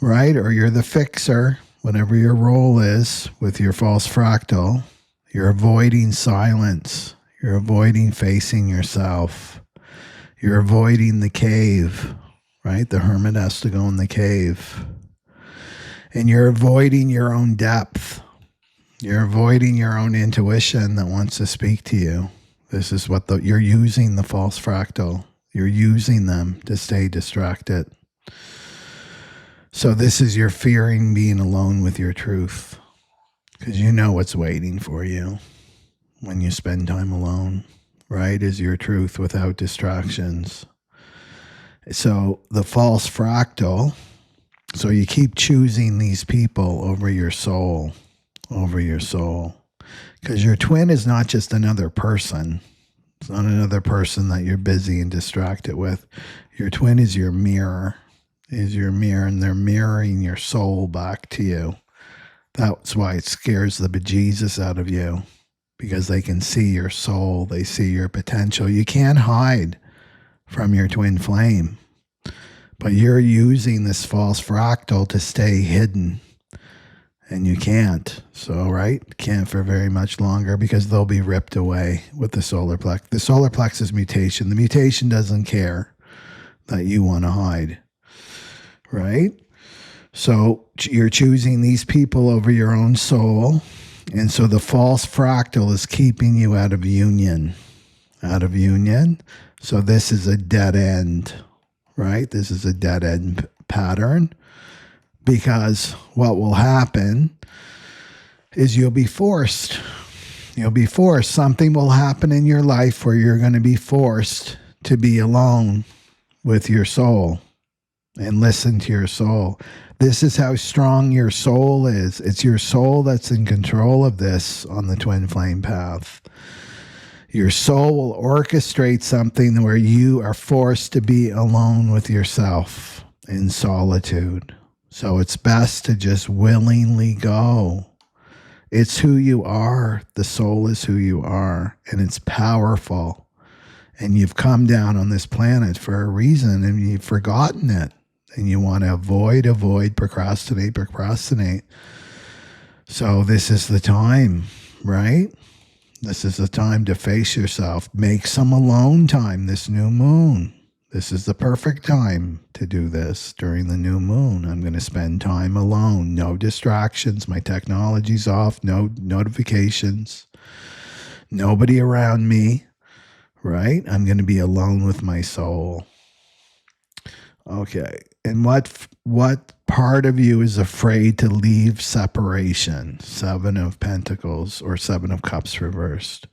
right? Or you're the fixer, whatever your role is with your false fractal. You're avoiding silence. You're avoiding facing yourself. You're avoiding the cave, right? The hermit has to go in the cave. And you're avoiding your own depth. You're avoiding your own intuition that wants to speak to you. This is what you're using the false fractal. You're using them to stay distracted. So this is your fearing being alone with your truth. Because you know what's waiting for you when you spend time alone, right? Is your truth without distractions. So the false fractal, so you keep choosing these people over your soul, because your twin is not just another person. It's not another person that you're busy and distracted with. Your twin is your mirror, and they're mirroring your soul back to you. That's why it scares the bejesus out of you, because they can see your soul. They see your potential. You can't hide from your twin flame. But you're using this false fractal to stay hidden. And you can't. So, right? Can't for very much longer because they'll be ripped away with the solar plexus. The solar plexus mutation. The mutation doesn't care that you want to hide. Right? So you're choosing these people over your own soul. And so the false fractal is keeping you out of union. So this is a dead end. Right? This is a dead end pattern, because what will happen is you'll be forced. Something will happen in your life where you're going to be forced to be alone with your soul and listen to your soul. This is how strong your soul is. It's your soul that's in control of this on the twin flame path. Your soul will orchestrate something where you are forced to be alone with yourself in solitude. So it's best to just willingly go. It's who you are. The soul is who you are, and it's powerful. And you've come down on this planet for a reason, and you've forgotten it. And you want to avoid, procrastinate. So this is the time, right? This is the time to face yourself. Make some alone time this new moon. This is the perfect time to do this during the new moon. I'm going to spend time alone. No distractions. My technology's off. No notifications. Nobody around me. Right? I'm going to be alone with my soul. Okay. And what part of you is afraid to leave separation? 7 of Pentacles or 7 of Cups reversed.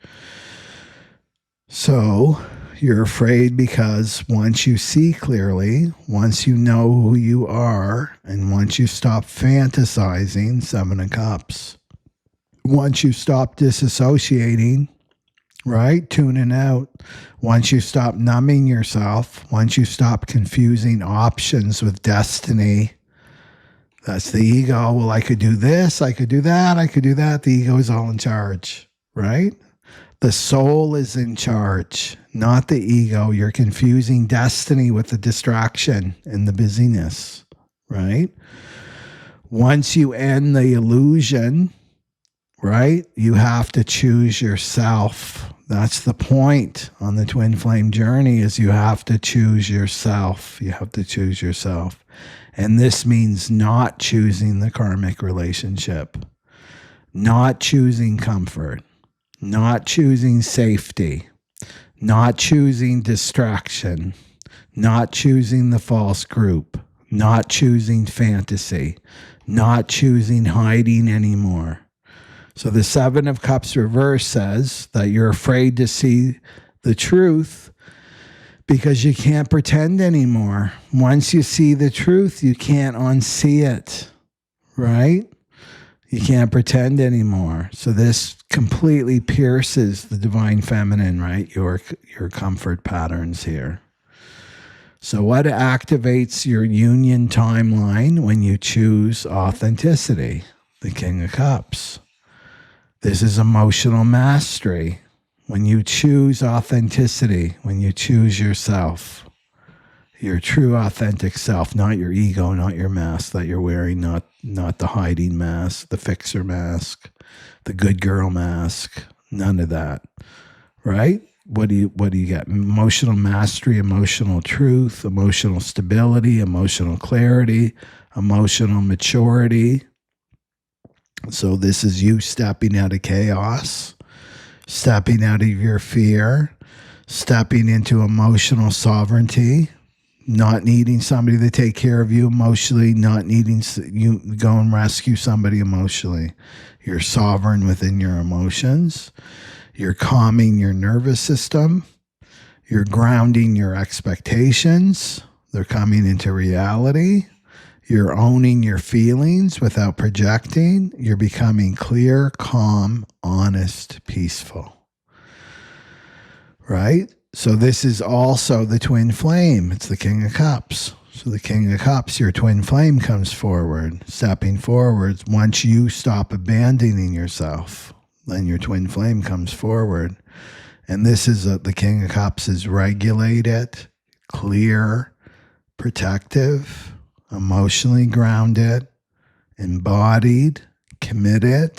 So you're afraid because once you see clearly, once you know who you are, and once you stop fantasizing, 7 of Cups, once you stop disassociating right? Tuning out. Once you stop numbing yourself, once you stop confusing options with destiny, that's the ego. Well, I could do this, I could do that, I could do that. The ego is all in charge, right? The soul is in charge, not the ego. You're confusing destiny with the distraction and the busyness, right? Once you end the illusion, right, you have to choose yourself. That's the point on the twin flame journey, is you have to choose yourself. You have to choose yourself. And this means not choosing the karmic relationship, not choosing comfort, not choosing safety, not choosing distraction, not choosing the false group, not choosing fantasy, not choosing hiding anymore. So the Seven of Cups reverse says that you're afraid to see the truth because you can't pretend anymore. Once you see the truth, you can't unsee it, right? You can't pretend anymore. So this completely pierces the divine feminine, right? Your comfort patterns here. So what activates your union timeline when you choose authenticity? The King of Cups. This is emotional mastery. When you choose authenticity, when you choose yourself, your true authentic self, not your ego, not your mask that you're wearing, not the hiding mask, the fixer mask, the good girl mask, none of that, right? What do you get? Emotional mastery, emotional truth, emotional stability, emotional clarity, emotional maturity. So this is you stepping out of chaos, stepping out of your fear, stepping into emotional sovereignty, not needing somebody to take care of you emotionally, not needing you go and rescue somebody emotionally. You're sovereign within your emotions. You're calming your nervous system. You're grounding your expectations. They're coming into reality. You're owning your feelings without projecting. You're becoming clear, calm, honest, peaceful. Right? So this is also the twin flame. It's the King of Cups. So the King of Cups, your twin flame comes forward, stepping forwards. Once you stop abandoning yourself, then your twin flame comes forward. And this is the King of Cups is regulated, clear, protective, emotionally grounded, embodied, committed,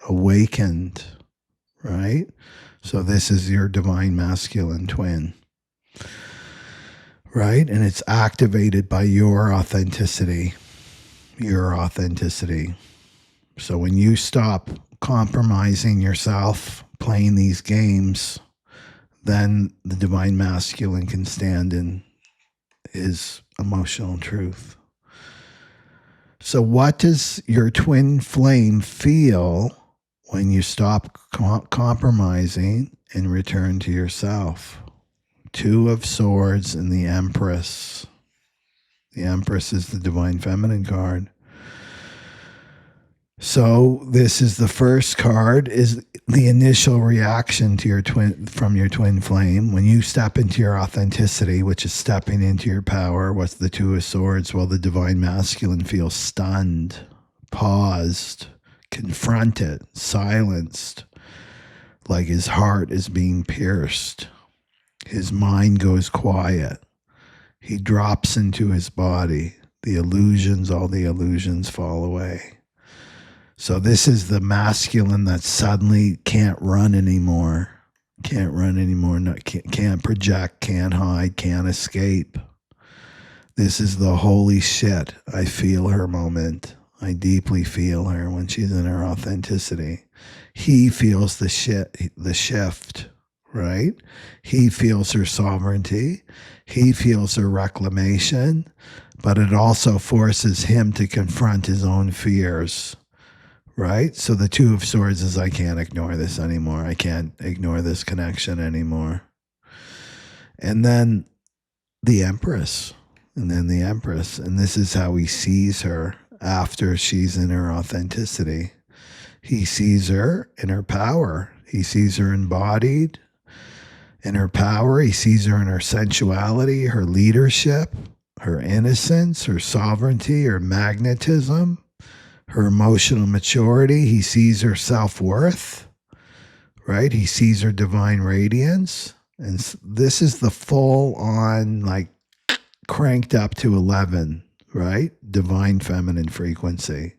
awakened, right? So this is your divine masculine twin, right? And it's activated by your authenticity, So when you stop compromising yourself, playing these games, then the divine masculine can stand in his emotional truth. So what does your twin flame feel when you stop compromising and return to yourself? Two of Swords and the Empress. The Empress is the divine feminine card. So this is the first card, is the initial reaction to your from your twin flame. When you step into your authenticity, which is stepping into your power, what's the Two of Swords? Well, the divine masculine feels stunned, paused, confronted, silenced, like his heart is being pierced. His mind goes quiet. He drops into his body. All the illusions fall away. So this is the masculine that suddenly can't run anymore, can't project, can't hide, can't escape. This is the holy shit, I feel her moment. I deeply feel her when she's in her authenticity. He feels the shift, right? He feels her sovereignty. He feels her reclamation, but it also forces him to confront his own fears. Right? So the Two of Swords is, I can't ignore this anymore. I can't ignore this connection anymore. And then the Empress. And this is how he sees her after she's in her authenticity. He sees her in her power. He sees her embodied, in her power. He sees her in her sensuality, her leadership, her innocence, her sovereignty, her magnetism, her emotional maturity. He sees her self-worth, right? He sees her divine radiance. And this is the full on, like, cranked up to 11, right? Divine feminine frequency.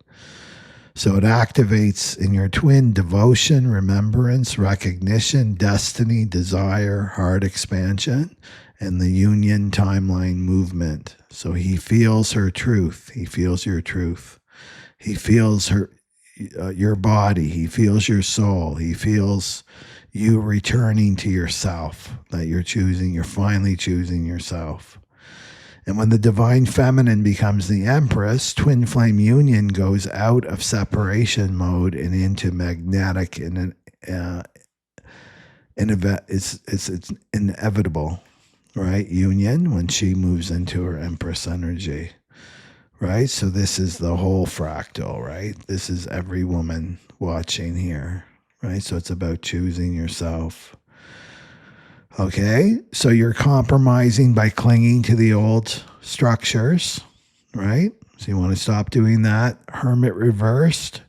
So it activates in your twin devotion, remembrance, recognition, destiny, desire, heart expansion, and the union timeline movement. So he feels her truth. He feels your truth. He feels her, your body. He feels your soul. He feels you returning to yourself, that you're finally choosing yourself. And when the divine feminine becomes the empress, twin flame union goes out of separation mode and into magnetic, and it's inevitable, right? Union when she moves into her empress energy, right? So this is the whole fractal, right? This is every woman watching here, right? So it's about choosing yourself. Okay, so you're compromising by clinging to the old structures, right? So you want to stop doing that. Hermit reversed.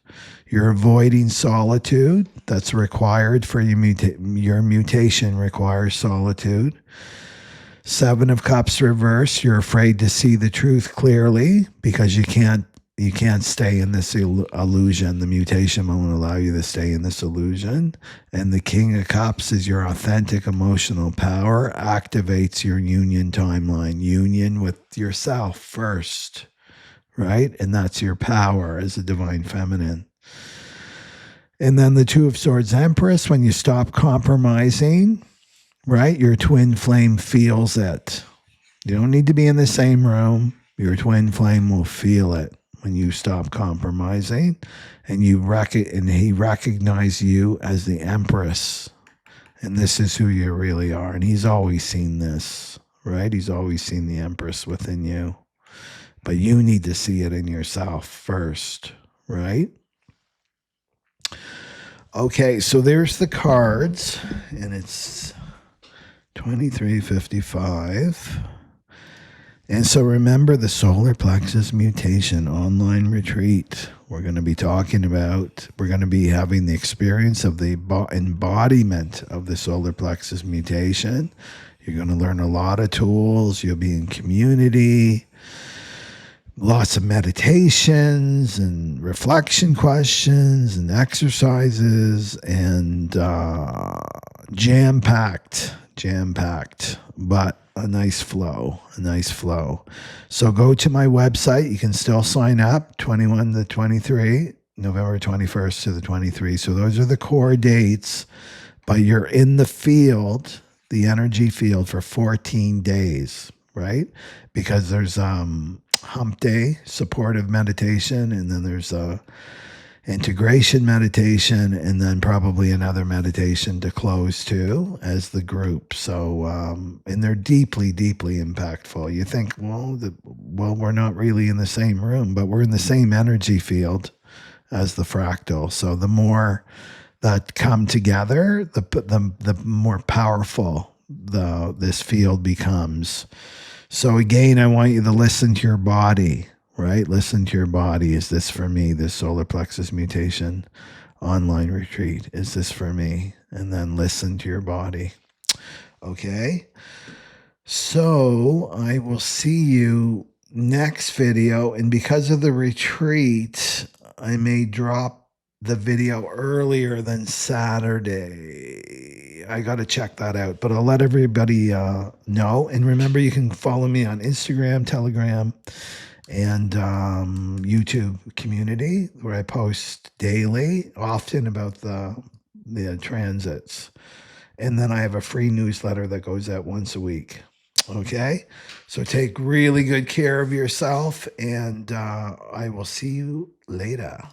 You're avoiding solitude. That's required for your mutation requires solitude. 7 of Cups reversed. You're afraid to see the truth clearly because you can't stay in this illusion. The mutation won't allow you to stay in this illusion. And the King of Cups is your authentic emotional power, activates your union timeline, union with yourself first, right? And that's your power as a divine feminine. And then the 2 of Swords Empress, when you stop compromising, right? Your twin flame feels it. You don't need to be in the same room. Your twin flame will feel it when you stop compromising, and he recognizes you as the empress, and this is who you really are. And he's always seen this, right? He's always seen the empress within you, but you need to see it in yourself first, right? Okay, so there's the cards, and it's 2355. And so remember the Solar Plexus Mutation online retreat. We're going to be having the experience of the embodiment of the Solar Plexus Mutation. You're going to learn a lot of tools. You'll be in community, lots of meditations and reflection questions and exercises, and jam-packed, but a nice flow. So go to my website. You can still sign up, 21 to 23, November 21st to the 23. So those are the core dates, but you're in the field, the energy field, for 14 days, right? Because there's hump day, supportive meditation, and then there's integration meditation, and then probably another meditation to close too as the group. So, and they're deeply, deeply impactful. You think, well, we're not really in the same room, but we're in the same energy field as the fractal. So the more that come together, the more powerful this field becomes. So again, I want you to listen to your body. Right? Listen to your body. Is this for me? This Solar Plexus Mutation online retreat. Is this for me? And then listen to your body. Okay? So I will see you next video. And because of the retreat, I may drop the video earlier than Saturday. I got to check that out. But I'll let everybody know. And remember, you can follow me on Instagram, Telegram, and YouTube community, where I post daily, often about the transits. And then I have a free newsletter that goes out once a week. Okay? So take really good care of yourself, and I will see you later.